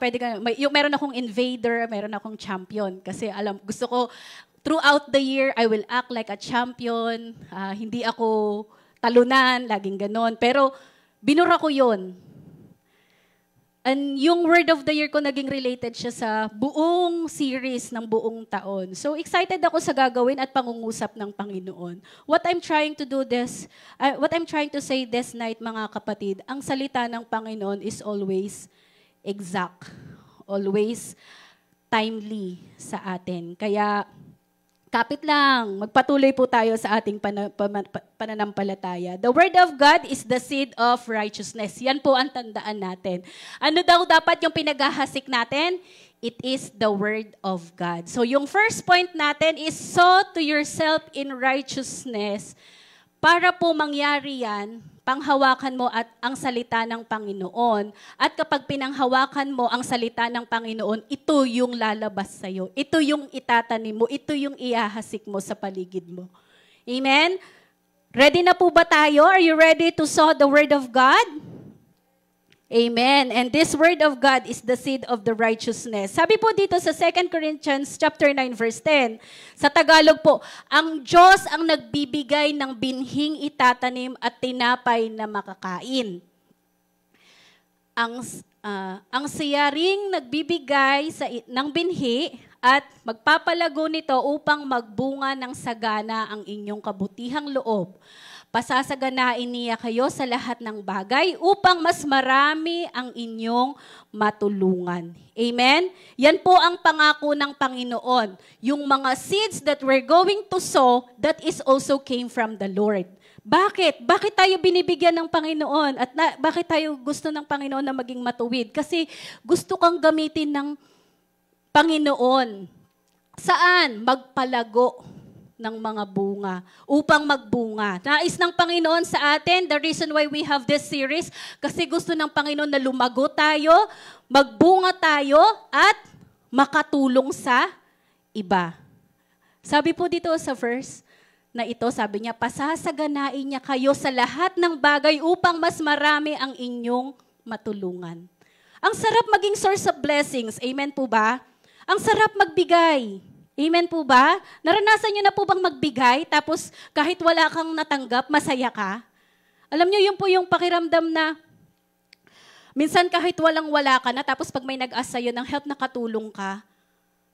S3: Meron akong invader, meron akong champion. Kasi gusto ko, throughout the year, I will act like a champion. Hindi ako talunan, laging ganon. Pero binura ko yon. And yung Word of the Year ko naging related siya sa buong series ng buong taon. So excited ako sa gagawin at pangungusap ng Panginoon. What I'm trying to say this night, mga kapatid, ang salita ng Panginoon is always exact, always timely sa atin. Kaya kapit lang, magpatuloy po tayo sa ating pananampalataya. The Word of God is the seed of righteousness. Yan po ang tandaan natin. Ano daw dapat yung pinaghahasik natin? It is the Word of God. So yung first point natin is, sow to yourself in righteousness. Para po mangyari yan, panghawakan mo at ang salita ng Panginoon. At kapag pinanghawakan mo ang salita ng Panginoon, ito yung lalabas sa'yo. Ito yung itatanim mo. Ito yung iahasik mo sa paligid mo. Amen? Ready na po ba tayo? Are you ready to sow the Word of God? Amen. And this Word of God is the seed of the righteousness. Sabi po dito sa 2 Corinthians chapter 9 verse 10, sa Tagalog po, ang Diyos ang nagbibigay ng binhing itatanim at tinapay na makakain. Ang siya ring nagbibigay ng binhi at magpapalago nito upang magbunga ng sagana ang inyong kabutihang loob. Pasasaganain niya kayo sa lahat ng bagay upang mas marami ang inyong matulungan. Amen? Yan po ang pangako ng Panginoon. Yung mga seeds that we're going to sow, that is also came from the Lord. Bakit? Bakit tayo binibigyan ng Panginoon? At bakit tayo gusto ng Panginoon na maging matuwid? Kasi gusto kang gamitin ng Panginoon. Saan? Magpalago. ng mga bunga, upang magbunga. Nais ng Panginoon sa atin, the reason why we have this series, kasi gusto ng Panginoon na lumago tayo, magbunga tayo, at makatulong sa iba. Sabi po dito sa verse na ito, sabi niya, pasasaganain niya kayo sa lahat ng bagay upang mas marami ang inyong matulungan. Ang sarap maging source of blessings. Amen po ba? Ang sarap magbigay. Amen po ba? Naranasan niyo na po bang magbigay tapos kahit wala kang natanggap, masaya ka? Alam niyo, yun po yung pakiramdam na minsan kahit walang-wala ka na tapos pag may nag-ask sa'yo ng help, nakatulong ka.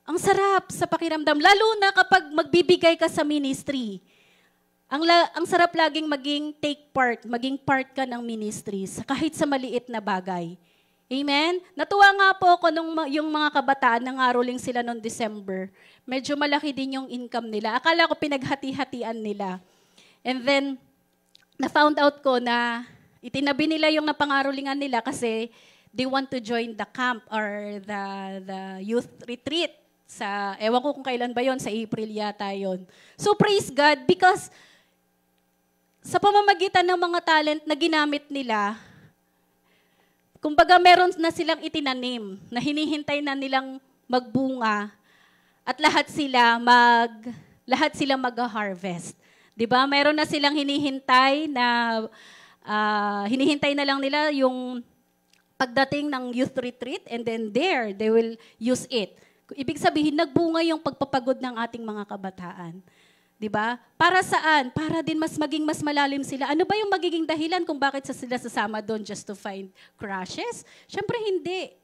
S3: Ang sarap sa pakiramdam, lalo na kapag magbibigay ka sa ministry. Ang sarap laging maging part ka ng ministry, kahit sa maliit na bagay. Amen? Natuwa nga po ako nung yung mga kabataan, nangaroling sila noong December. Medyo malaki din yung income nila. Akala ko pinaghati-hatian nila. And then, na-found out ko na itinabi nila yung napangarolingan nila kasi they want to join the camp or the youth retreat. Ewan ko kung kailan ba yon, sa April yata yon. So praise God because sa pamamagitan ng mga talent na ginamit nila, kumbaga meron na silang itinanim na hinihintay na nilang magbunga at lahat sila mag-harvest. 'Di ba? Meron na silang hinihintay na lang nila yung pagdating ng youth retreat and then there they will use it. Ibig sabihin nagbunga yung pagpapagod ng ating mga kabataan. 'Di ba? Para saan? Para din maging mas malalim sila. Ano ba yung magiging dahilan kung bakit sila sasama doon just to find crushes? Siyempre hindi.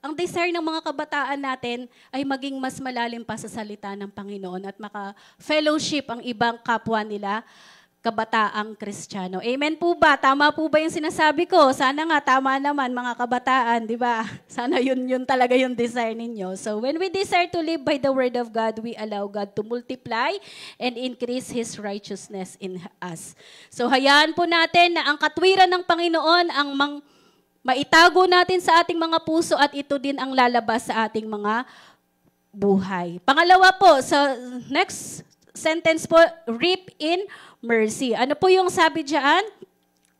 S3: Ang desire ng mga kabataan natin ay maging mas malalim pa sa salita ng Panginoon at maka-fellowship ang ibang kapwa nila, kabataang Kristiyano. Amen po ba? Tama po ba yung sinasabi ko? Sana nga tama naman mga kabataan, di ba? Sana yun talaga yung desire ninyo. So when we desire to live by the word of God, we allow God to multiply and increase His righteousness in us. So hayaan po natin na ang katwiran ng Panginoon ang maitago natin sa ating mga puso at ito din ang lalabas sa ating mga buhay. Pangalawa po, sa next sentence po, reap in mercy. Ano po yung sabi diyan?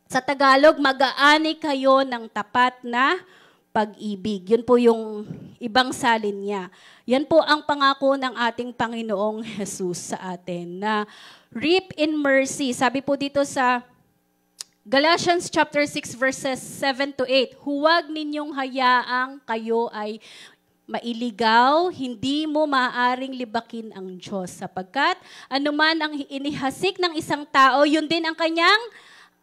S3: Sa Tagalog, mag-aani kayo ng tapat na pag-ibig. Yun po yung ibang salin niya. Yan po ang pangako ng ating Panginoong Jesus sa atin, na reap in mercy. Sabi po dito sa Galatians chapter 6 verses 7 to 8, huwag ninyong hayaang kayo ay mailigaw, hindi mo maaaring libakin ang Diyos. Sapagkat anuman ang inihasik ng isang tao, yun din ang kanyang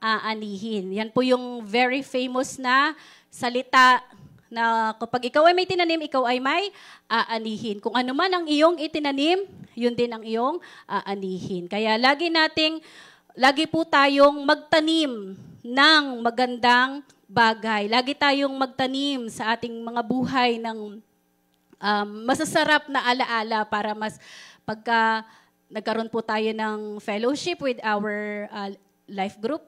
S3: aanihin. Yan po yung very famous na salita na kapag ikaw ay may tinanim, ikaw ay may aanihin. Kung anuman ang iyong itinanim, yun din ang iyong aanihin. Kaya lagi po tayong magtanim ng magandang bagay. Lagi tayong magtanim sa ating mga buhay ng masasarap na alaala para pagka nagkaroon po tayo ng fellowship with our life group,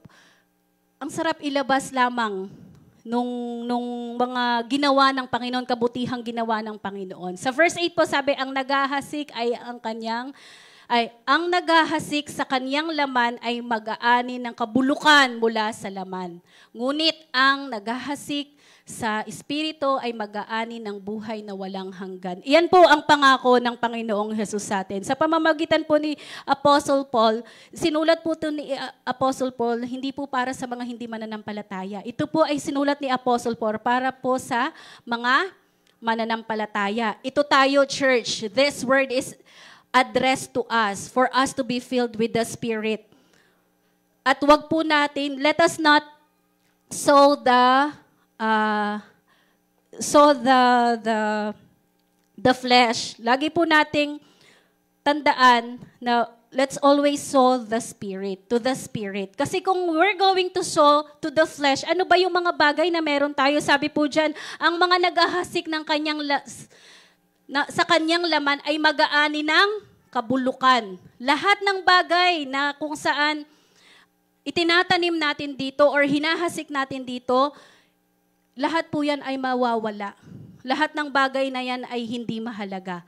S3: ang sarap ilabas lamang nung mga ginawa ng Panginoon, kabutihang ginawa ng Panginoon. Sa verse 8 po sabi, ang naghahasik ang naghahasik sa kanyang laman ay mag-aani ng kabulukan mula sa laman. Ngunit ang naghahasik sa Espiritu ay mag-aani ng buhay na walang hanggan. Iyan po ang pangako ng Panginoong Jesus sa atin. Sa pamamagitan po ni Apostle Paul, sinulat po ito ni Apostle Paul, hindi po para sa mga hindi mananampalataya. Ito po ay sinulat ni Apostle Paul para po sa mga mananampalataya. Ito tayo, church. This word is addressed to us, for us to be filled with the Spirit. At wag po natin, let us not sow the flesh. Lagi po nating tandaan na let's always sow the Spirit, to the Spirit. Kasi kung we're going to sow to the flesh, ano ba yung mga bagay na meron tayo? Sabi po dyan, ang mga naghahasik ng sa kanyang laman ay mag-aani ng kabulukan. Lahat ng bagay na kung saan itinatanim natin dito or hinahasik natin dito, lahat po yan ay mawawala. Lahat ng bagay na yan ay hindi mahalaga.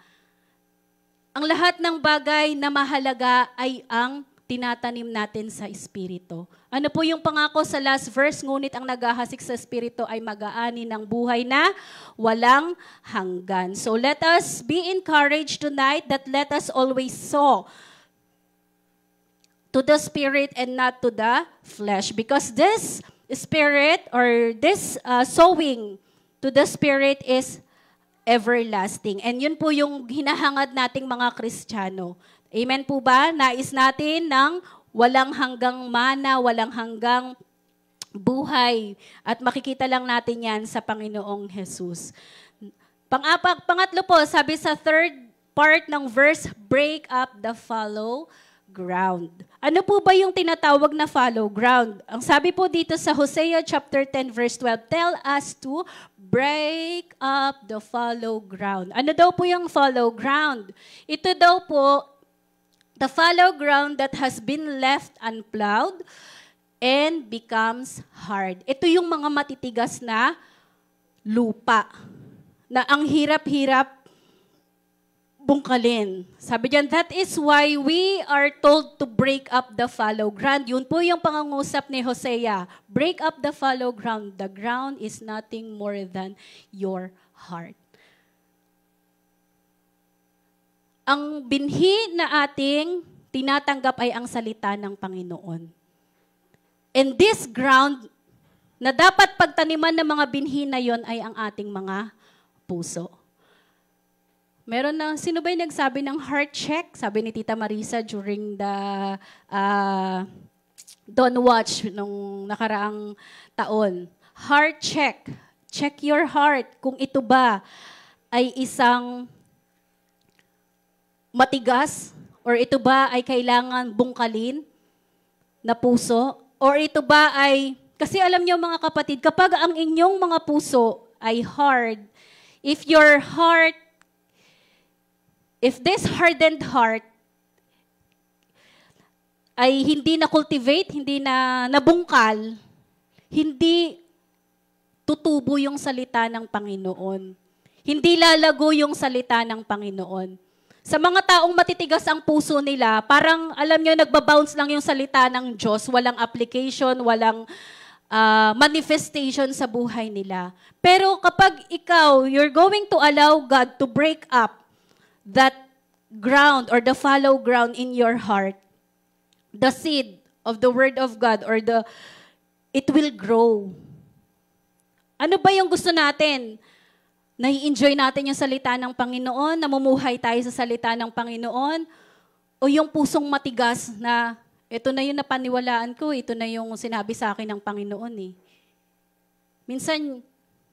S3: ang lahat ng bagay na mahalaga ay ang tinatanim natin sa Espiritu. Ano po yung pangako sa last verse? Ngunit ang naghahasik sa Espiritu ay mag-aani ng buhay na walang hanggan. So let us be encouraged tonight that let us always sow to the Spirit and not to the flesh. Because this Spirit or this sowing to the Spirit is everlasting. And yun po yung hinahangad nating mga Kristiyano. Amen po ba? Nais natin ng walang hanggang mana, walang hanggang buhay. At makikita lang natin yan sa Panginoong Jesus. Pangatlo po, sabi sa third part ng verse, break up the fallow ground. Ano po ba yung tinatawag na fallow ground? Ang sabi po dito sa Hosea chapter 10 verse 12, tell us to break up the fallow ground. Ano daw po yung fallow ground? Ito daw po, the fallow ground that has been left unplowed and becomes hard. Ito yung mga matitigas na lupa na ang hirap-hirap bungkalin. Sabi diyan, that is why we are told to break up the fallow ground. Yun po yung pangungusap ni Hosea. Break up the fallow ground. The ground is nothing more than your heart. Ang binhi na ating tinatanggap ay ang salita ng Panginoon. And this ground na dapat pagtaniman ng mga binhi na yon ay ang ating mga puso. Meron na, sino ba yung nagsabi ng heart check? Sabi ni Tita Marisa during the Dawn Watch nung nakaraang taon. Heart check. Check your heart kung ito ba ay isang matigas or ito ba ay kailangan bungkalin na puso or ito ba ay, kasi alam niyo mga kapatid, kapag ang inyong mga puso ay hard, if this hardened heart ay hindi na cultivate, hindi na nabungkal, hindi tutubo yung salita ng Panginoon. Hindi lalago yung salita ng Panginoon. Sa mga taong matitigas ang puso nila, parang alam nyo, nagbabounce lang yung salita ng Diyos, walang application, walang manifestation sa buhay nila. Pero kapag ikaw, you're going to allow God to break up that ground or the fallow ground in your heart, the seed of the Word of God it will grow. Ano ba yung gusto natin? Nai-enjoy natin yung salita ng Panginoon, namumuhay tayo sa salita ng Panginoon, o yung pusong matigas na ito na yung napaniwalaan ko, ito na yung sinabi sa akin ng Panginoon eh. Minsan,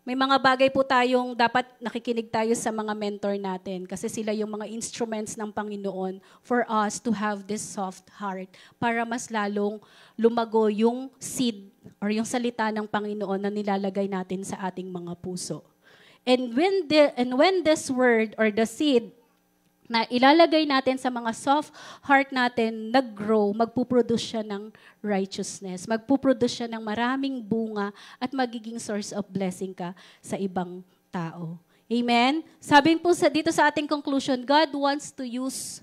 S3: may mga bagay po tayong dapat nakikinig tayo sa mga mentor natin kasi sila yung mga instruments ng Panginoon for us to have this soft heart para mas lalong lumago yung seed or yung salita ng Panginoon na nilalagay natin sa ating mga puso. And when this word or the seed na ilalagay natin sa mga soft heart natin nag-grow, magpuproduce siya ng righteousness. Magpuproduce siya ng maraming bunga at magiging source of blessing ka sa ibang tao. Amen? Sabi po dito sa ating conclusion, God wants to use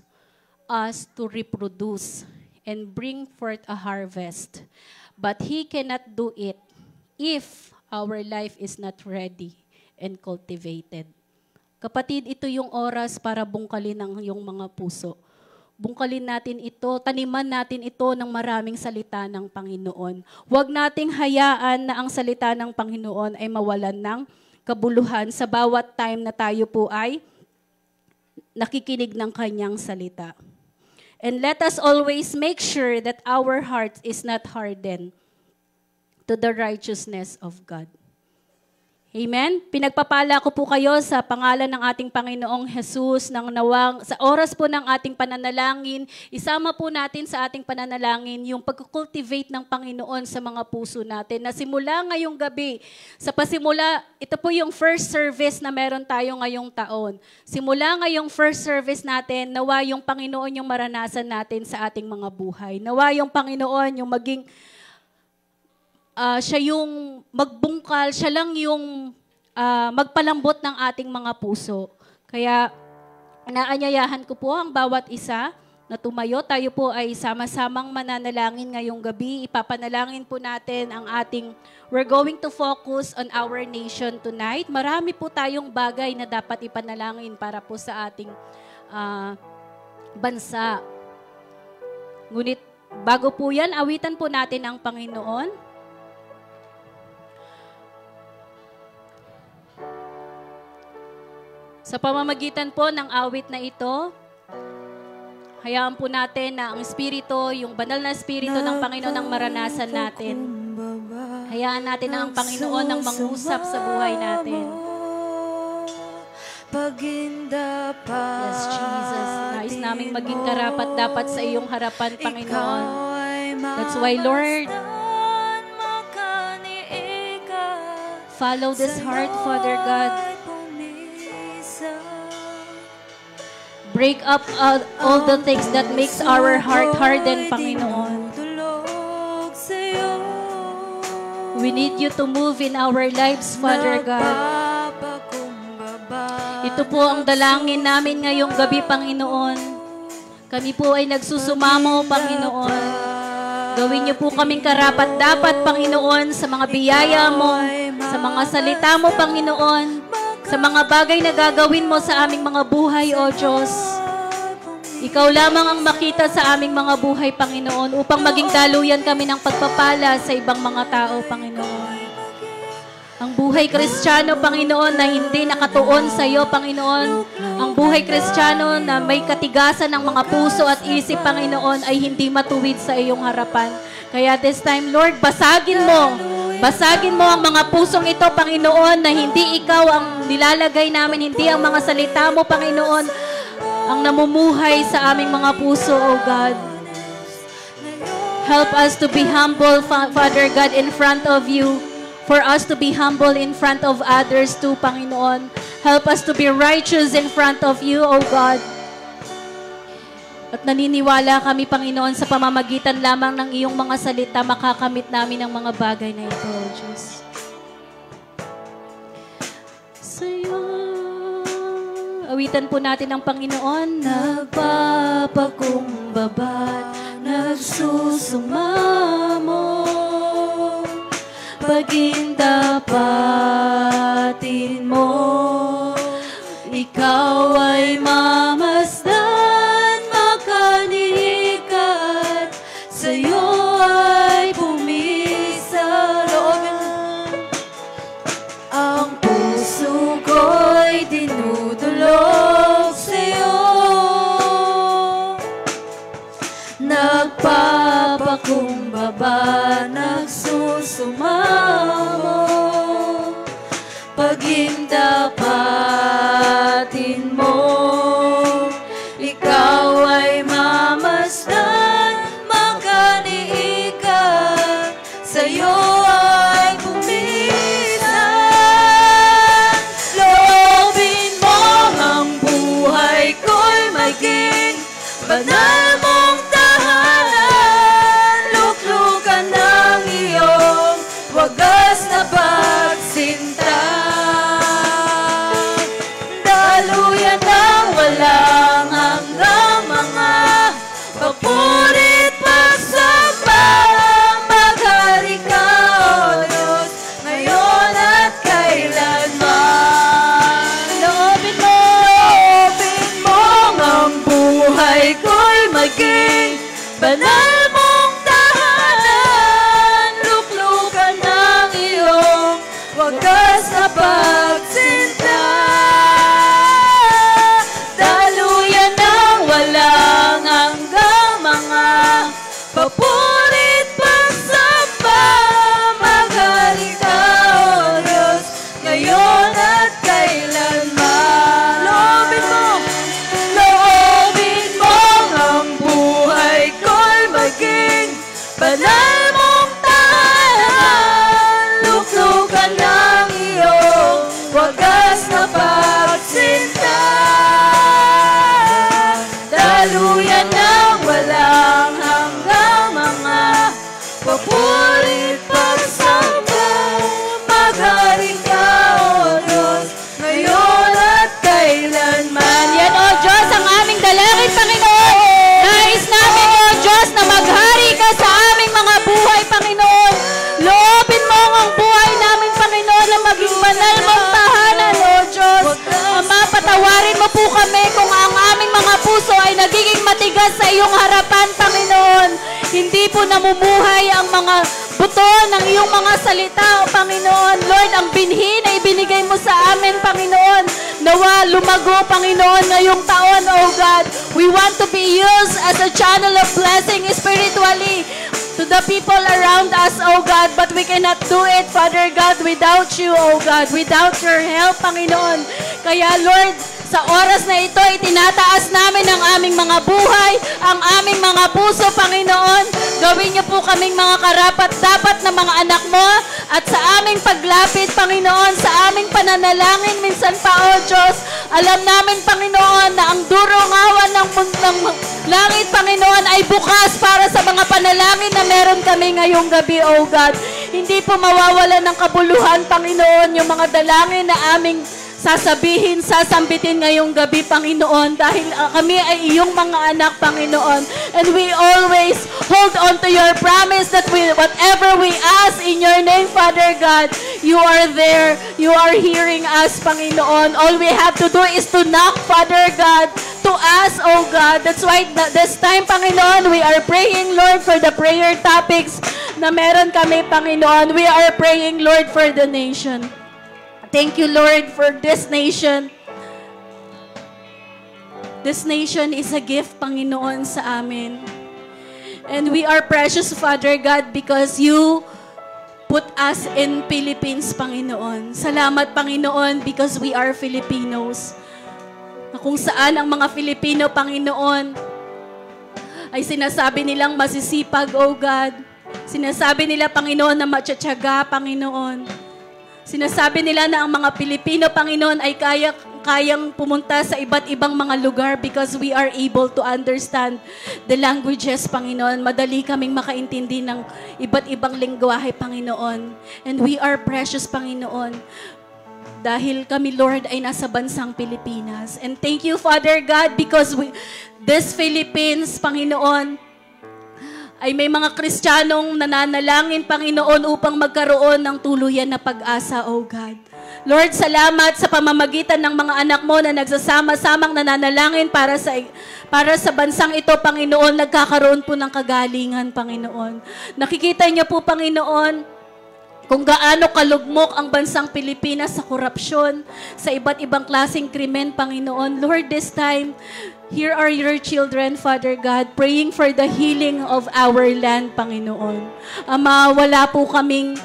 S3: us to reproduce and bring forth a harvest. But He cannot do it if our life is not ready and cultivated. Kapatid, ito yung oras para bungkalin ang iyong mga puso. Bungkalin natin ito, taniman natin ito ng maraming salita ng Panginoon. Huwag nating hayaan na ang salita ng Panginoon ay mawalan ng kabuluhan sa bawat time na tayo po ay nakikinig ng kanyang salita. And let us always make sure that our heart is not hardened to the righteousness of God. Amen? Pinagpapala ko po kayo sa pangalan ng ating Panginoong Jesus ng nawang, sa oras po ng ating pananalangin, isama po natin sa ating pananalangin yung pag-cultivate ng Panginoon sa mga puso natin. Na simula ngayong gabi, sa pasimula, ito po yung first service na meron tayo ngayong taon. Simula ngayong first service natin, nawa yung Panginoon yung maranasan natin sa ating mga buhay. Nawa yung Panginoon yung maging siya yung magbungkal, siya lang yung magpalambot ng ating mga puso. Kaya Inaanyayahan ko po ang bawat isa na tumayo. Tayo po ay sama-samang mananalangin ngayong gabi. Ipapanalangin po natin ang we're going to focus on our nation tonight. Marami po tayong bagay na dapat ipanalangin para po sa ating bansa. Ngunit bago po yan, awitan po natin ang Panginoon. Sa pamamagitan po ng awit na ito, hayaan po natin na ang Espiritu, yung banal na Espiritu ng Panginoon ang maranasan natin. Hayaan natin na ang Panginoon ang mangusap sa buhay natin. Yes, Jesus. Nais naming maging karapat dapat sa iyong harapan, Panginoon. That's why, Lord, follow this heart, Father God. Break up all the things that makes our heart hardened, Panginoon. We need you to move in our lives, Father God. Ito po ang dalangin namin ngayong gabi, Panginoon. Kami po ay nagsusumamo, Panginoon. Gawin niyo po kaming karapat-dapat, Panginoon, sa mga biyaya mo, sa mga salita mo, Panginoon, sa mga bagay na gagawin mo sa aming mga buhay, O Diyos. Ikaw lamang ang makita sa aming mga buhay, Panginoon, upang maging daluyan kami ng pagpapala sa ibang mga tao, Panginoon. Ang buhay Kristiyano, Panginoon, na hindi nakatuon sa iyo, Panginoon. Ang buhay Kristiyano na may katigasan ng mga puso at isip, Panginoon, ay hindi matuwid sa iyong harapan. Kaya this time, Lord, basagin mo. Basagin mo ang mga pusong ito, Panginoon, na hindi ikaw ang nilalagay namin, hindi ang mga salita mo, Panginoon, ang namumuhay sa aming mga puso, O God. Help us to be humble, Father God, in front of you. For us to be humble in front of others too, Panginoon. Help us to be righteous in front of you, O God. At naniniwala kami, Panginoon, sa pamamagitan lamang ng iyong mga salita, makakamit namin ang mga bagay na ito, O Diyos. Sa'yo, awitan po natin ang Panginoon. Nagpapakumbaba, nagsusumamo, pagindapatin mo, ikaw ay mamasdan, makanikat, sa'yo ay pumisaran. Ang puso ko'y dinudulog sa'yo, nagpapakumbaba, nagsusumamo, pagindapatin mo, ikaw ay mamasdan, makaniikat, sa'yo ay pumisan. Loobin mo ang buhay ko'y maging banal mong tahanan, luklukan ng iyong wagas na pagsinta. Daluyan ng walang hanggang mga papurit pagsamba, maghari ka, O Diyos, ngayon at kailanman. Loobin mo ang buhay ko'y maging banal mong tahanan, luklukan ng iyong wagas na pagsinta. Daluyan ng walang hanggang mga papurit pagsamba, maghari ka, O Diyos, ngayon at kailanman. Loobin mo ang buhay ko'y maging banal mong tahanan, luklukan ng iyong wagas na pagsinta. Daluyan ng walang hanggang mga papurit pagsamba, maghari ka, O Diyos, ngayon at kailanman. Yan, O Diyos, kami kung ang aming mga puso ay nagiging matigas sa iyong harapan, Panginoon. Hindi po namumuhay ang mga buto ng iyong mga salita, O Panginoon. Lord, ang binhi na ibinigay mo sa amin, Panginoon, nawa lumago, Panginoon, ngayong taon, O God. We want to be used as a channel of blessing spiritually to the people around us, O God, but we cannot do it, Father God, without you, O God, without your help, Panginoon. Kaya, Lord, sa oras na ito, itinataas namin ang aming mga buhay, ang aming mga puso, Panginoon. Gawin niyo po kaming mga karapat-dapat na mga anak mo at sa aming paglapit, Panginoon, sa aming pananalangin, minsan pa, O Diyos, alam namin, Panginoon, na ang durong awan ng langit, Panginoon, ay bukas para sa mga panalangin na meron kami ngayong gabi, O God. Hindi po mawawala ng kabuluhan, Panginoon, yung mga dalangin na aming sasabihin, sasambitin ngayong gabi, Panginoon, dahil kami ay iyong mga anak, Panginoon. And we always hold on to your promise that whatever we ask in your name, Father God, you are there. You are hearing us, Panginoon. All we have to do is to knock, Father God, to us, oh God. That's why this time, Panginoon, we are praying, Lord, for the prayer topics na meron kami, Panginoon. We are praying, Lord, for the nation. Thank you, Lord, for this nation. This nation is a gift, Panginoon, sa amin. And we are precious, Father God, because you put us in Philippines, Panginoon. Salamat, Panginoon, because we are Filipinos. Na kung saan ang mga Filipino, Panginoon, ay sinasabi nilang masisipag, oh God. Sinasabi nila, Panginoon, na matsyatsaga, Panginoon. Sinasabi nila na ang mga Pilipino, Panginoon, ay kayang pumunta sa iba't ibang mga lugar because we are able to understand the languages, Panginoon. Madali kaming makaintindi ng iba't ibang lengguwahe, Panginoon. And we are precious, Panginoon. Dahil kami, Lord, ay nasa bansang Pilipinas. And thank you, Father God, because this Philippines, Panginoon, ay may mga Kristiyanong nananalangin, Panginoon, upang magkaroon ng tuluyan na pag-asa, O God. Lord, salamat sa pamamagitan ng mga anak mo na nagsasama-samang nananalangin para sa bansang ito, Panginoon, nagkakaroon po ng kagalingan, Panginoon. Nakikita niyo po, Panginoon, kung gaano kalugmok ang bansang Pilipinas sa korupsyon, sa iba't ibang klaseng krimen, Panginoon. Lord, this time, here are your children, Father God, praying for the healing of our land, Panginoon. Ama, wala po kaming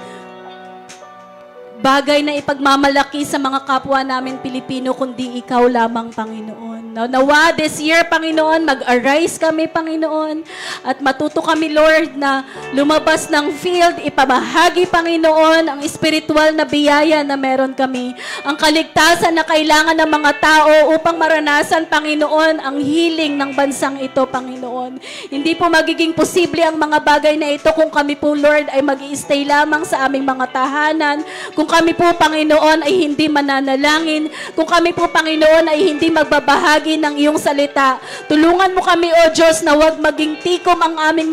S3: bagay na ipagmamalaki sa mga kapwa namin Pilipino, kundi ikaw lamang, Panginoon. Nawa this year, Panginoon, mag-arise kami, Panginoon, at matuto kami, Lord, na lumabas ng field, ipamahagi, Panginoon, ang spiritual na biyaya na meron kami, ang kaligtasan na kailangan ng mga tao upang maranasan, Panginoon, ang healing ng bansang ito, Panginoon. Hindi po magiging posible ang mga bagay na ito kung kami po, Lord, ay mag-i-stay lamang sa aming mga tahanan, kung kami po, Panginoon, ay hindi mananalangin, kung kami po, Panginoon, ay hindi magbabahagi ng iyong salita. Tulungan mo kami, O Diyos, na huwag maging tikom ang aming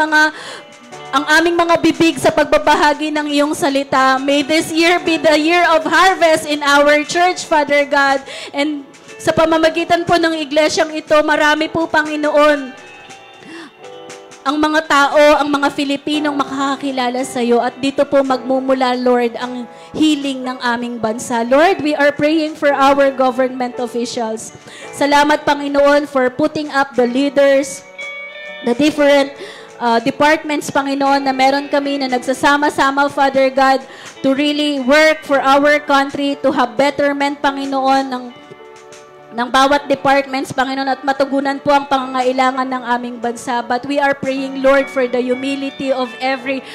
S3: mga bibig sa pagbabahagi ng iyong salita. May this year be the year of harvest in our church, Father God. And sa pamamagitan po ng iglesyang ito, marami po, Panginoon, ang mga tao, ang mga Filipinong makakakilala sa iyo, at dito po magmumula, Lord, ang healing ng aming bansa. Lord, we are praying for our government officials. Salamat, Panginoon, for putting up the leaders, the different departments, Panginoon, na meron kami na nagsasama-sama, Father God, to really work for our country, to have betterment, Panginoon, ng bawat departments, Panginoon, at matugunan po ang pangangailangan ng aming bansa. But we are praying, Lord, for the humility of every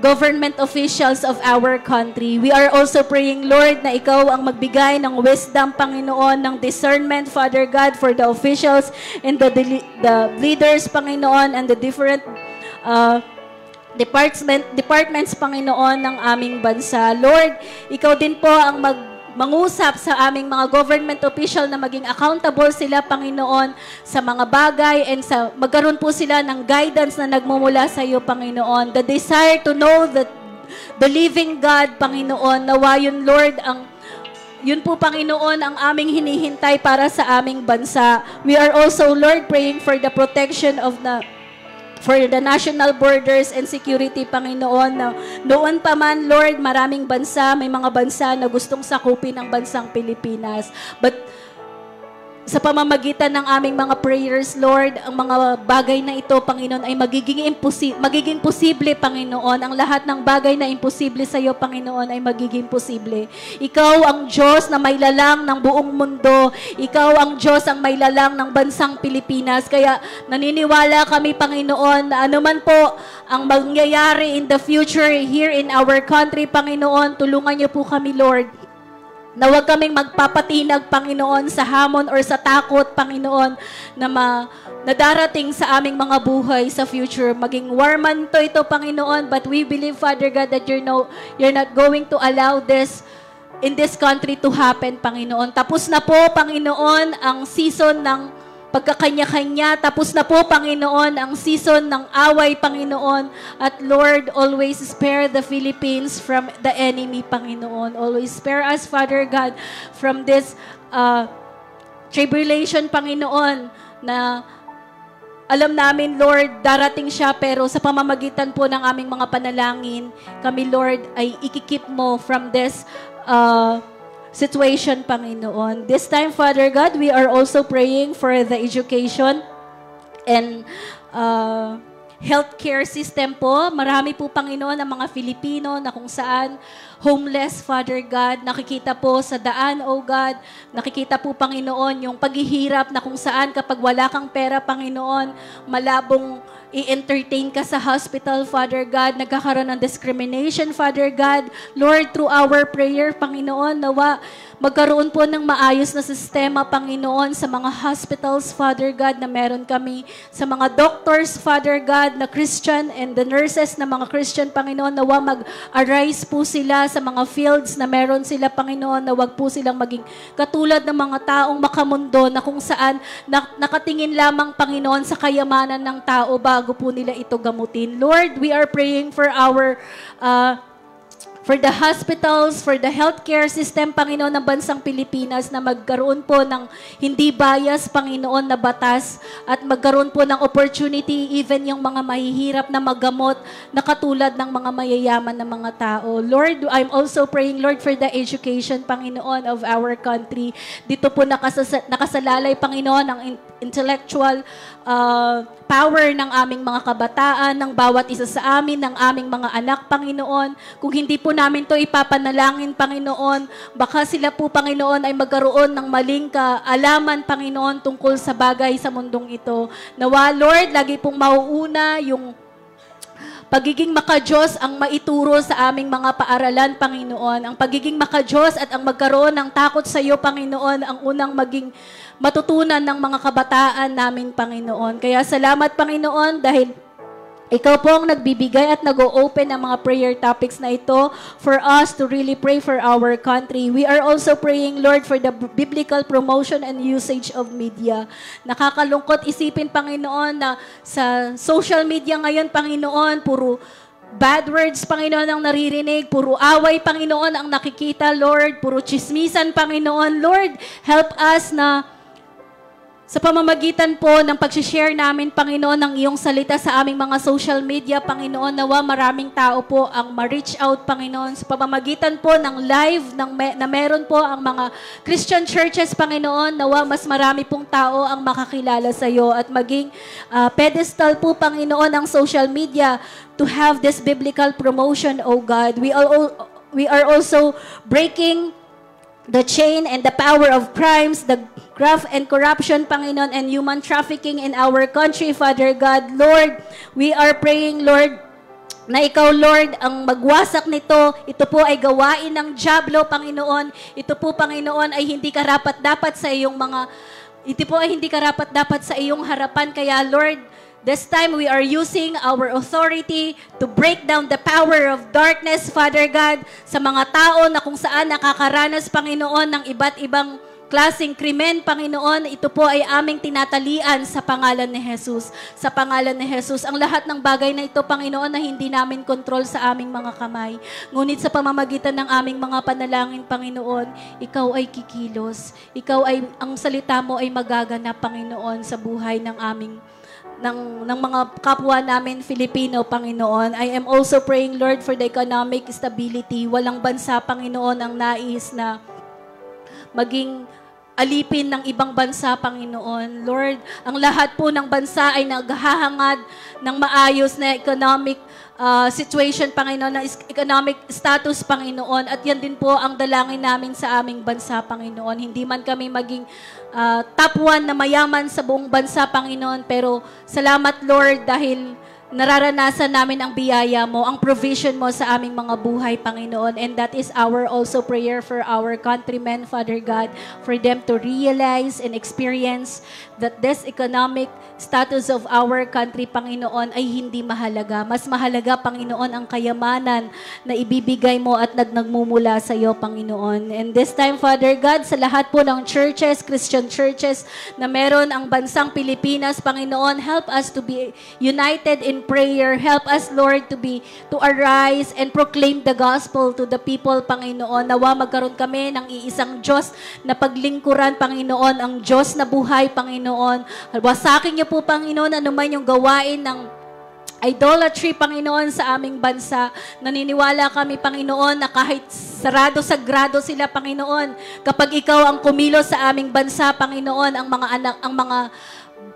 S3: government officials of our country. We are also praying, Lord, na ikaw ang magbigay ng wisdom, Panginoon, ng discernment, Father God, for the officials and the leaders, Panginoon, and the different departments, Panginoon, ng aming bansa. Lord, ikaw din po ang mangusap sa aming mga government official na maging accountable sila, Panginoon, sa mga bagay, and magkaroon po sila ng guidance na nagmumula sa iyo, Panginoon. The desire to know the living God, Panginoon, nawa yun, Lord, yun po, Panginoon, ang aming hinihintay para sa aming bansa. We are also, Lord, praying for the protection of for the national borders and security, Panginoon. Na noon pa man, Lord, maraming bansa, may mga bansa na gustong sakupin ang bansang Pilipinas. But sa pamamagitan ng aming mga prayers, Lord, ang mga bagay na ito, Panginoon, ay magiging posible, Panginoon. Ang lahat ng bagay na imposible sa iyo, Panginoon, ay magiging posible. Ikaw ang Diyos na may lalang ng buong mundo. Ikaw ang Diyos ang may lalang ng bansang Pilipinas. Kaya naniniwala kami, Panginoon, na anuman po ang mangyayari in the future here in our country, Panginoon, tulungan niyo po kami, Lord, na huwag kaming magpapatinag, Panginoon, sa hamon or sa takot, Panginoon, na darating sa aming mga buhay sa future. Maging war man ito, Panginoon, but we believe, Father God, that you're not going to allow this in this country to happen, Panginoon. Tapos na po, Panginoon, ang season ng pagkakanya-kanya. Tapos na po, Panginoon, ang season ng away, Panginoon. At Lord, always spare the Philippines from the enemy, Panginoon. Always spare us, Father God, from this tribulation, Panginoon, na alam namin, Lord, darating siya, pero sa pamamagitan po ng aming mga panalangin, kami, Lord, ay ikikip mo from this situation, Panginoon. This time, Father God, we are also praying for the education and healthcare system po. Marami po, Panginoon, ang mga Filipino na kung saan homeless, Father God. Nakikita po sa daan, oh God. Nakikita po, Panginoon, yung paghihirap na kung saan kapag wala kang pera, Panginoon, malabong i-entertain ka sa hospital, Father God. Nagkakaroon ng discrimination, Father God. Lord, through our prayer, Panginoon, nawa magkaroon po ng maayos na sistema, Panginoon, sa mga hospitals, Father God, na meron kami. Sa mga doctors, Father God, na Christian, and the nurses na mga Christian, Panginoon, nawa mag-arise po sila sa mga fields na meron sila, Panginoon, na wag po silang maging katulad ng mga taong makamundo na kung saan nakatingin lamang, Panginoon, sa kayamanan ng tao bago po nila ito gamutin. Lord, we are praying for for the hospitals, for the healthcare system, Panginoon, ng bansang Pilipinas, na magkaroon po ng hindi bias, Panginoon, na batas, at magkaroon po ng opportunity, even yung mga mahihirap na magamot, na katulad ng mga mayayaman na mga tao. Lord, I'm also praying, Lord, for the education, Panginoon, of our country. Dito po nakasalalay, Panginoon, ang intellectual power ng aming mga kabataan, ng bawat isa sa amin, ng aming mga anak, Panginoon. Kung hindi po namin to ipapanalangin, Panginoon, baka sila po, Panginoon, ay magkaroon ng maling kaalaman, Panginoon, tungkol sa bagay sa mundong ito. Nawa, Lord, lagi pong mauuna yung pagiging makadiyos ang maituro sa aming mga paaralan, Panginoon. Ang pagiging makadiyos at ang magkaroon ng takot sa iyo, Panginoon, ang unang maging matutunan ng mga kabataan namin, Panginoon. Kaya salamat, Panginoon, dahil ikaw po ang nagbibigay at nag-o-open ng mga prayer topics na ito for us to really pray for our country. We are also praying, Lord, for the biblical promotion and usage of media. Nakakalungkot isipin, Panginoon, na sa social media ngayon, Panginoon, puro bad words, Panginoon, ang naririnig. Puro away, Panginoon, ang nakikita, Lord. Puro chismisan, Panginoon. Lord, help us na sa pamamagitan po ng pag-share namin, Panginoon, ng iyong salita sa aming mga social media, Panginoon, nawa maraming tao po ang ma-reach out, Panginoon. Sa pamamagitan po ng live na meron po ang mga Christian churches, Panginoon, nawa mas marami pong tao ang makakilala sa iyo at maging pedestal po, Panginoon, ng social media to have this biblical promotion, O God. We are also breaking the chain and the power of crimes, the graft and corruption, Panginoon, and human trafficking in our country, Father God. Lord, we are praying, Lord, na ikaw, Lord, ang magwasak nito. Ito po ay gawain ng dyablo, Panginoon. Ito po, Panginoon, ay hindi karapat-dapat sa iyong sa iyong harapan. Kaya, Lord, this time we are using our authority to break down the power of darkness, Father God, sa mga tao na kung saan nakakaranas, Panginoon, ng iba't ibang klaseng krimen, Panginoon, ito po ay aming tinatalian sa pangalan ni Jesus. Sa pangalan ni Jesus, ang lahat ng bagay na ito, Panginoon, na hindi namin kontrol sa aming mga kamay. Ngunit sa pamamagitan ng aming mga panalangin, Panginoon, Ikaw ay kikilos. Ang salita mo ay magaganap, Panginoon, sa buhay ng aming ng mga kapwa namin Filipino, Panginoon. I am also praying, Lord, for the economic stability. Walang bansa, Panginoon, ang nais na maging alipin ng ibang bansa, Panginoon. Lord, ang lahat po ng bansa ay naghahangad ng maayos na economic situation, Panginoon, na economic status, Panginoon. At yan din po ang dalangin namin sa aming bansa, Panginoon. Hindi man kami maging top 1 na mayaman sa buong bansa, Panginoon. Pero salamat, Lord, dahil nararanasan namin ang biyaya mo, ang provision mo sa aming mga buhay, Panginoon. And that is our also prayer for our countrymen, Father God, for them to realize and experience that this economic status of our country, Panginoon, ay hindi mahalaga. Mas mahalaga, Panginoon, ang kayamanan na ibibigay mo at nagmumula sa iyo, Panginoon. And this time, Father God, sa lahat po ng churches, Christian churches, na meron ang bansang Pilipinas, Panginoon, help us to be united in prayer. Help us, Lord, to arise and proclaim the gospel to the people, Panginoon. Nawa magkaroon kami ng iisang Diyos na paglingkuran, Panginoon, ang Diyos na buhay, Panginoon. Wasakin niyo po, Panginoon, anuman yung gawain ng idolatry, Panginoon, sa aming bansa. Naniniwala kami, Panginoon, na kahit sagrado sila, Panginoon, kapag ikaw ang kumilos sa aming bansa, Panginoon,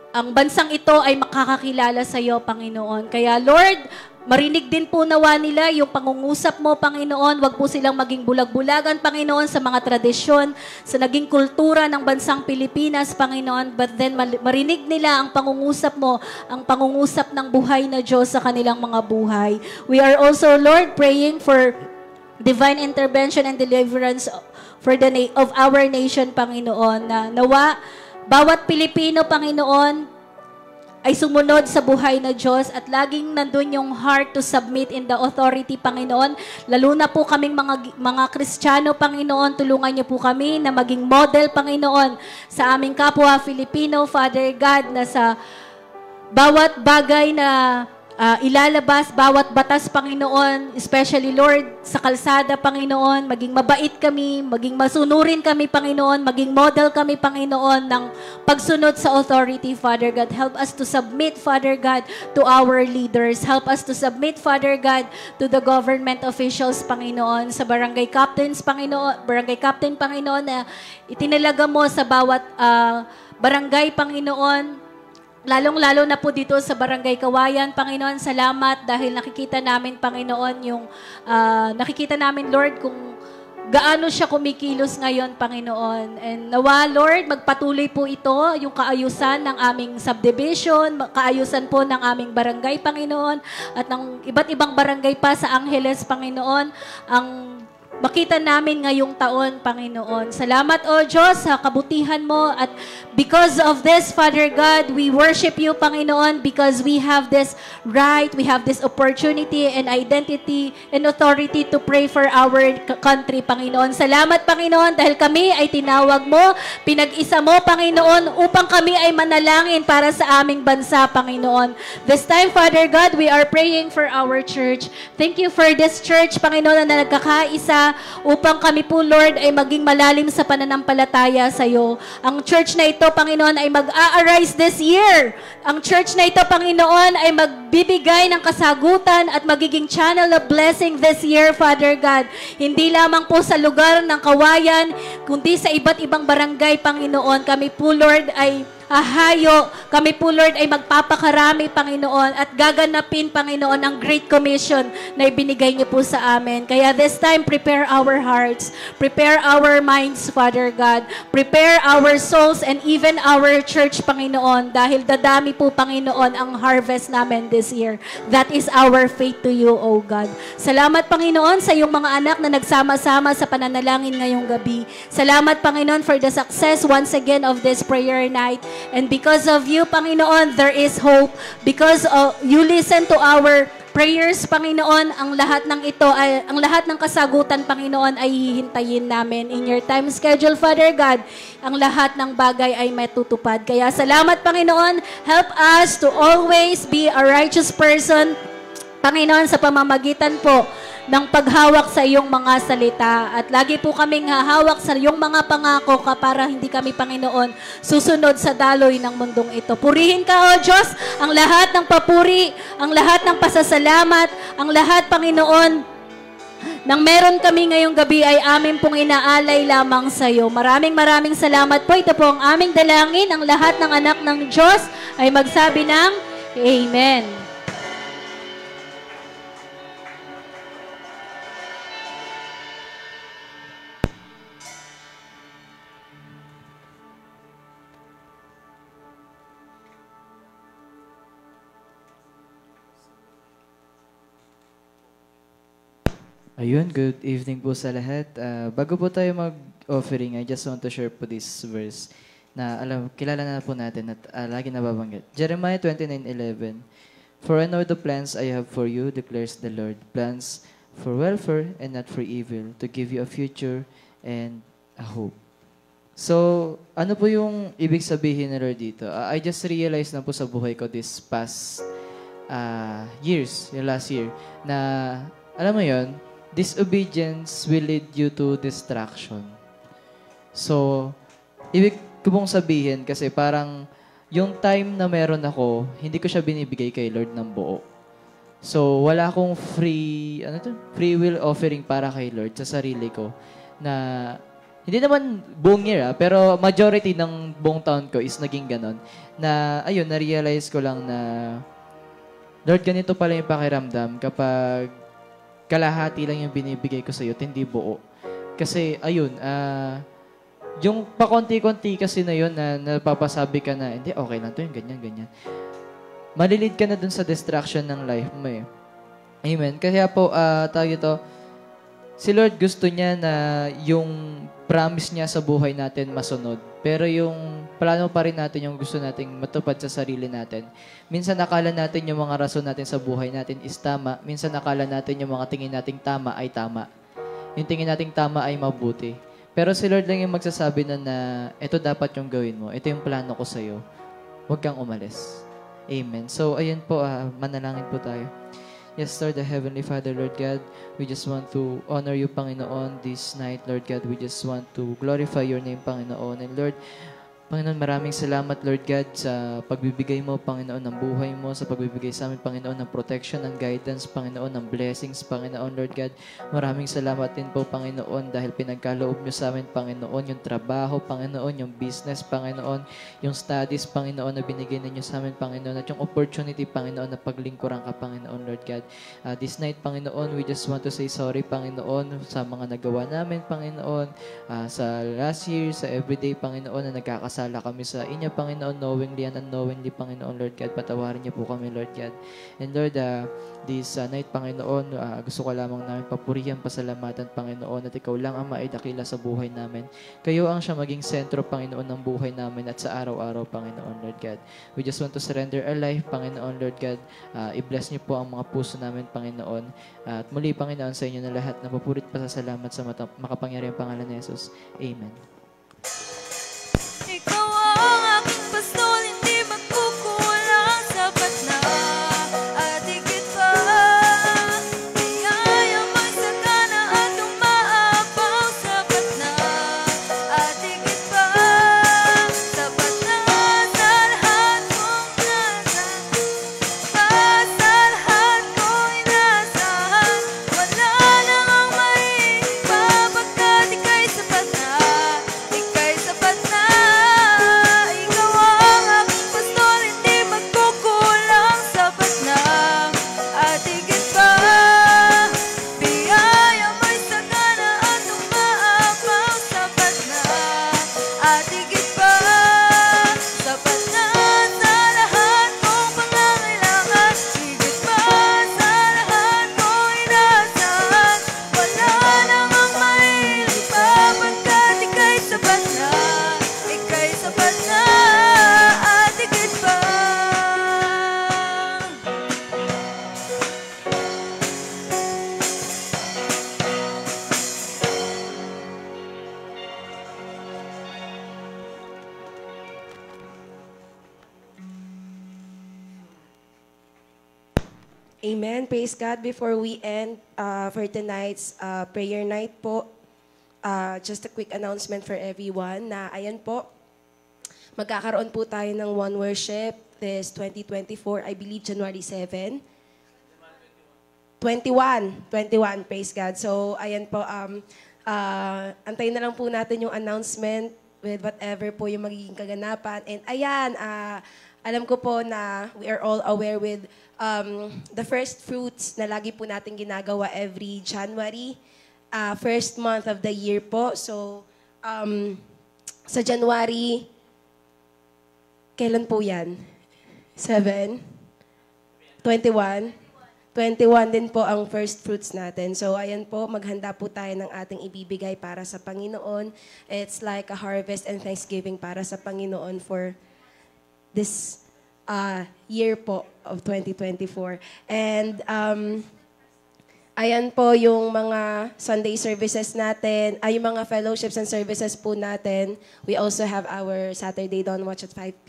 S3: ang bansang ito ay makakakilala sa iyo, Panginoon. Kaya, Lord, marinig din po nawa nila yung pangungusap mo, Panginoon. Huwag po silang maging bulag-bulagan, Panginoon, sa mga tradisyon, sa naging kultura ng bansang Pilipinas, Panginoon. But then, marinig nila ang pangungusap mo, ang pangungusap ng buhay na Diyos sa kanilang mga buhay. We are also, Lord, praying for divine intervention and deliverance of our nation, Panginoon, na nawa bawat Pilipino, Panginoon, ay sumunod sa buhay na Diyos at laging nandun yung heart to submit in the authority, Panginoon. Lalo na po kaming mga Kristiyano, Panginoon, tulungan niyo po kami na maging model, Panginoon, sa aming kapwa Filipino, Father God, na sa bawat bagay na ilalabas, bawat batas, Panginoon, especially, Lord, sa kalsada, Panginoon, maging mabait kami, maging masunurin kami, Panginoon, maging model kami, Panginoon, ng pagsunod sa authority, Father God. Help us to submit, Father God, to our leaders. Help us to submit, Father God, to the government officials, Panginoon, sa barangay captains, barangay captain, Panginoon, na itinalaga mo sa bawat barangay, Panginoon. Lalong-lalo na po dito sa Barangay Kawayan, Panginoon, salamat dahil nakikita namin, Panginoon, nakikita namin, Lord, kung gaano siya kumikilos ngayon, Panginoon. And nawa, Lord, magpatuloy po ito, yung kaayusan ng aming subdivision, kaayusan po ng aming barangay, Panginoon, at ng iba't ibang barangay pa sa Angeles, Panginoon, ang makita namin ngayong taon, Panginoon. Salamat, O Diyos, sa kabutihan mo. At because of this, Father God, we worship you, Panginoon, because we have this right, we have this opportunity and identity and authority to pray for our country, Panginoon. Salamat, Panginoon, dahil kami ay tinawag mo, pinag-isa mo, Panginoon, upang kami ay manalangin para sa aming bansa, Panginoon. This time, Father God, we are praying for our church. Thank you for this church, Panginoon, na nagkakaisa upang kami po, Lord, ay maging malalim sa pananampalataya sa iyo. Ang church na ito, Panginoon, ay mag-a-arise this year. Ang church na ito, Panginoon, ay magbibigay ng kasagutan at magiging channel of blessing this year, Father God. Hindi lamang po sa lugar ng Kawayan, kundi sa iba't ibang barangay, Panginoon. Kami po, Lord, ay hahayo. Kami po, Lord, ay magpapakarami, Panginoon, at gaganapin, Panginoon, ang Great Commission na ibinigay niyo po sa amin. Kaya this time, prepare our hearts, prepare our minds, Father God, prepare our souls and even our church, Panginoon, dahil dadami po, Panginoon, ang harvest namin this year. That is our faith to you, O God. Salamat, Panginoon, sa iyong mga anak na nagsama-sama sa pananalangin ngayong gabi. Salamat, Panginoon, for the success once again of this prayer night. And because of you, Panginoon, there is hope. Because you listen to our prayers, Panginoon, ang lahat ng kasagutan, Panginoon, ay hihintayin namin. In your time schedule, Father God, ang lahat ng bagay ay matutupad. Kaya salamat, Panginoon. Help us to always be a righteous person, Panginoon, sa pamamagitan po ng paghawak sa iyong mga salita. At lagi po kaming hahawak sa iyong mga pangako para hindi kami, Panginoon, susunod sa daloy ng mundong ito. Purihin ka, O Diyos, ang lahat ng papuri, ang lahat ng pasasalamat, ang lahat, Panginoon, nang meron kami ngayong gabi ay amin pong inaalay lamang sa iyo. Maraming salamat po. Ito po ang aming dalangin. Ang lahat ng anak ng Diyos ay magsabi ng Amen.
S4: Ayun, good evening po sa lahat. Bago po tayo mag-offering, I just want to share po this verse na kilala na po natin at lagi nababanggit. Jeremiah 29:11. For I know the plans I have for you, declares the Lord. Plans for welfare and not for evil, to give you a future and a hope. So, ano po yung ibig sabihin ni Lord dito? I just realized na po sa buhay ko this past years, yung last year, na alam mo yon, disobedience will lead you to distraction. So, ibig ko pong sabihin kasi parang yung time na meron ako, hindi ko siya binibigay kay Lord ng buo. So, wala akong free will offering para kay Lord sa sarili ko na hindi naman buong year, pero majority ng buong taon ko is naging ganon. Na, ayun, na-realize ko lang na Lord, ganito pala yung pakiramdam kapag kalahati lang yung binibigay ko sa iyo, hindi buo. Kasi, ayun, yung pakonti-konti kasi na yun na napapasabi ka na, hindi, okay lang to yung ganyan. Malilid ka na dun sa distraction ng life mo eh. Amen. Kaya po, tayo ito, si Lord gusto niya na yung promise niya sa buhay natin masunod. Pero yung plano pa rin natin yung gusto nating matupad sa sarili natin. Minsan nakala natin yung mga rason natin sa buhay natin is tama. Minsan nakala natin yung mga tingin nating tama ay tama. Yung tingin nating tama ay mabuti. Pero si Lord lang yung magsasabi na ito dapat yung gawin mo. Ito yung plano ko sa'yo. Huwag kang umalis. Amen. So, ayun po, manalangin po tayo. Yes, Lord, the Heavenly Father, Lord God, we just want to honor you, Panginoon, this night, Lord God. We just want to glorify your name, Panginoon. And Lord, Panginoon, maraming salamat, Lord God, sa pagbibigay mo, Panginoon, ng buhay mo, sa pagbibigay sa amin, Panginoon, ng protection, ng guidance, Panginoon, ng blessings, Panginoon, Lord God. Maraming salamat din po, Panginoon, dahil pinagkaloob nyo sa amin, Panginoon, yung trabaho, Panginoon, yung business, Panginoon, yung studies, Panginoon, na binigay ninyo sa amin, Panginoon, at yung opportunity, Panginoon, na paglingkuran ka, Panginoon, Lord God. This night, Panginoon, we just want to say sorry, Panginoon, sa mga nagawa namin, Panginoon, sa last year, sa everyday, Panginoon, na nagkakasama kami sa inyo, Panginoon, knowingly and unknowingly, Panginoon, Lord God. Patawarin niyo po kami, Lord God. And Lord, this night, Panginoon, gusto ko lamang namin papurihan, pasalamatan, Panginoon, at ikaw lang ang maidakila sa buhay namin. Kayo ang siya maging sentro, Panginoon, ng buhay namin at sa araw-araw, Panginoon, Lord God. We just want to surrender our life, Panginoon, Lord God. I-bless niyo po ang mga puso namin, Panginoon. At muli, Panginoon, sa inyo na lahat na papurit pasasalamat sa makapangyarihang pangalan ni Jesus. Amen.
S2: Ikaw ang aking pastol, hindi magkukulang, sapat na at higit pa. Biyaya mo'y sakana at umaapaw, sapat na at higit pa. Sapat na sa lahat kong nasan, sa lahat kong inasahan. Wala nang ang maiiba, pagkat ika'y sapat na.
S5: Amen. Praise God. Before we end for tonight's prayer night po, just a quick announcement for everyone na ayan po, magkakaroon po tayo ng One Worship this 2024, I believe January 7. 21, praise God. So, ayan po, antayin na lang po natin yung announcement with whatever po yung magiging kaganapan. And ayan, alam ko po na we are all aware with the first fruits na lagi po natin ginagawa every January, first month of the year po. So, sa January, kailan po yan? 7? 21? 21 din po ang first fruits natin. So, ayan po, maghanda po tayo ng ating ibibigay para sa Panginoon. It's like a harvest and thanksgiving para sa Panginoon for this year po of 2024. And ayan po yung mga Sunday services natin, yung mga fellowships and services po natin. We also have our Saturday Dawn Watch at 5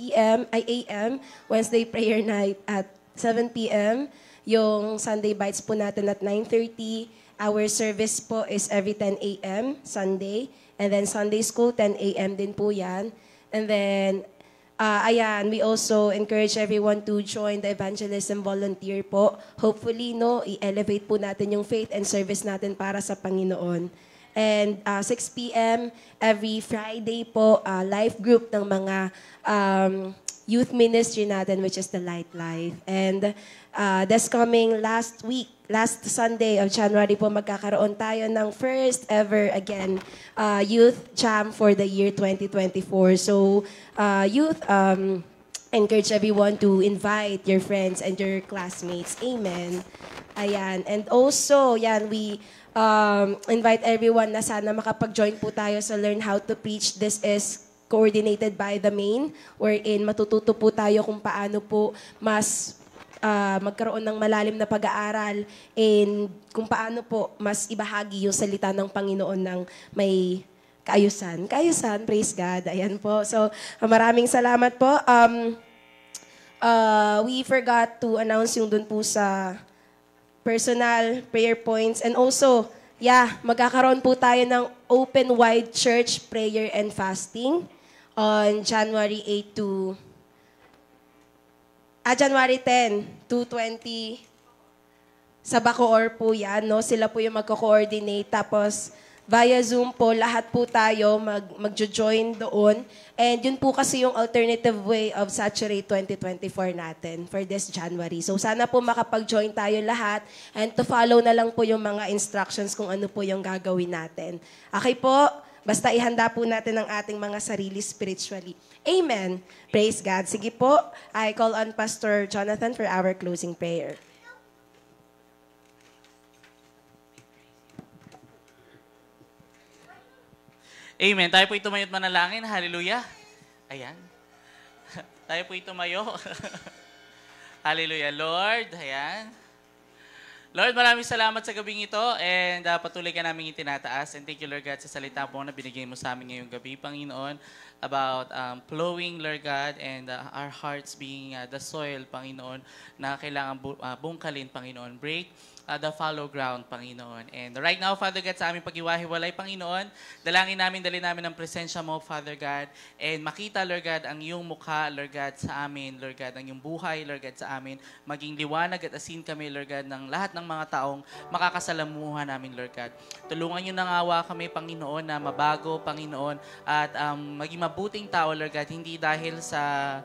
S5: a.m., Wednesday prayer night at 7 p.m., yung Sunday Bites po natin at 9:30. Our service po is every 10 a.m. Sunday. And then Sunday school, 10 a.m. din po yan. And then, ayan, we also encourage everyone to join the evangelism volunteer po. Hopefully, no, i-elevate po natin yung faith and service natin para sa Panginoon. And 6 p.m. every Friday po, life group ng mga youth ministry natin, which is the Light Life. And this coming last Sunday of January po, magkakaroon tayo ng first ever, again, Youth Jam for the year 2024. So, youth, encourage everyone to invite your friends and your classmates. Amen. Ayan. And also, yan, we invite everyone na sana makapag-join po tayo sa Learn How to Preach. This is coordinated by the main, wherein matututo po tayo kung paano po mas magkaroon ng malalim na pag-aaral and kung paano po mas ibahagi yung salita ng Panginoon ng may kaayusan. Kaayusan, praise God. Ayan po. So, maraming salamat po. We forgot to announce yung dun po sa personal prayer points. And also, magkakaroon po tayo ng Open Wide Church Prayer and Fasting on January 8 to January 10 to 20 sa Bacoor po yan, no? Sila po yung magko-coordinate. Tapos, via Zoom po, lahat po tayo magjo-join doon. And yun po kasi yung alternative way of Saturate 2024 natin for this January. So, sana po makapag-join tayo lahat and to follow na lang po yung mga instructions kung ano po yung gagawin natin. Okay po? Basta ihanda po natin ang ating mga sarili spiritually. Amen. Praise God. Sige po, I call on Pastor Jonathan for our closing prayer.
S6: Amen. Tayo po tumayo at manalangin. Hallelujah. Ayan. Tayo po tumayo. Hallelujah. Lord, ayan. Lord, maraming salamat sa gabing ito and patuloy ka namin itinataas. And thank you, Lord God, sa salita po na binigay mo sa amin ngayong gabi, Panginoon, about flowing, Lord God, and our hearts being the soil, Panginoon, na kailangan bungkalin, Panginoon. Break the fallow ground, Panginoon. And right now, Father God, sa aming pag-iwahiwalay, Panginoon, dali namin ang presensya mo, Father God, and makita, Lord God, ang iyong mukha, Lord God, sa amin, Lord God, ang iyong buhay, Lord God, sa amin, maging liwanag at asin kami, Lord God, ng lahat ng mga taong makakasalamuhan namin, Lord God. Tulungan niyo ng awa kami, Panginoon, na mabago, Panginoon, at maging mabuting tao, Lord God, hindi dahil sa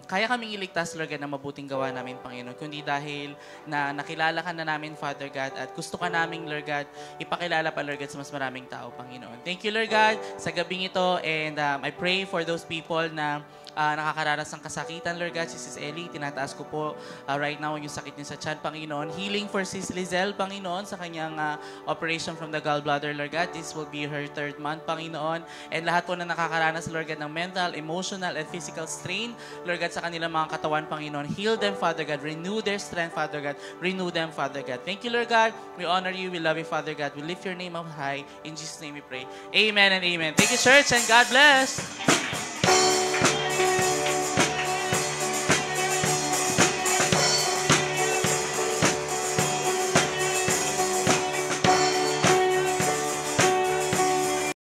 S6: kaya kaming iligtas, Lord God, na mabuting gawa namin, Panginoon, kundi dahil na nakilala ka na namin, Father God, at gusto ka namin, Lord God, ipakilala pa, Lord God, sa mas maraming tao, Panginoon. Thank you, Lord God, sa gabing ito, and I pray for those people na nakakaranas ng kasakitan, Lord God. Si Sis Ellie, tinataas ko po right now yung sakit niya sa tiyan, Panginoon. Healing for Sis Lizelle, Panginoon, sa kanyang operation from the gallbladder, Lord God. This will be her 3rd month, Panginoon. And lahat po na nakakaranas, Lord God, ng mental, emotional, and physical strain, Lord God, sa kanilang mga katawan, Panginoon. Heal them, Father God. Renew their strength, Father God. Renew them, Father God. Thank you, Lord God. We honor you. We love you, Father God. We lift your name up high. In Jesus' name we pray. Amen and amen. Thank you, church, and God bless.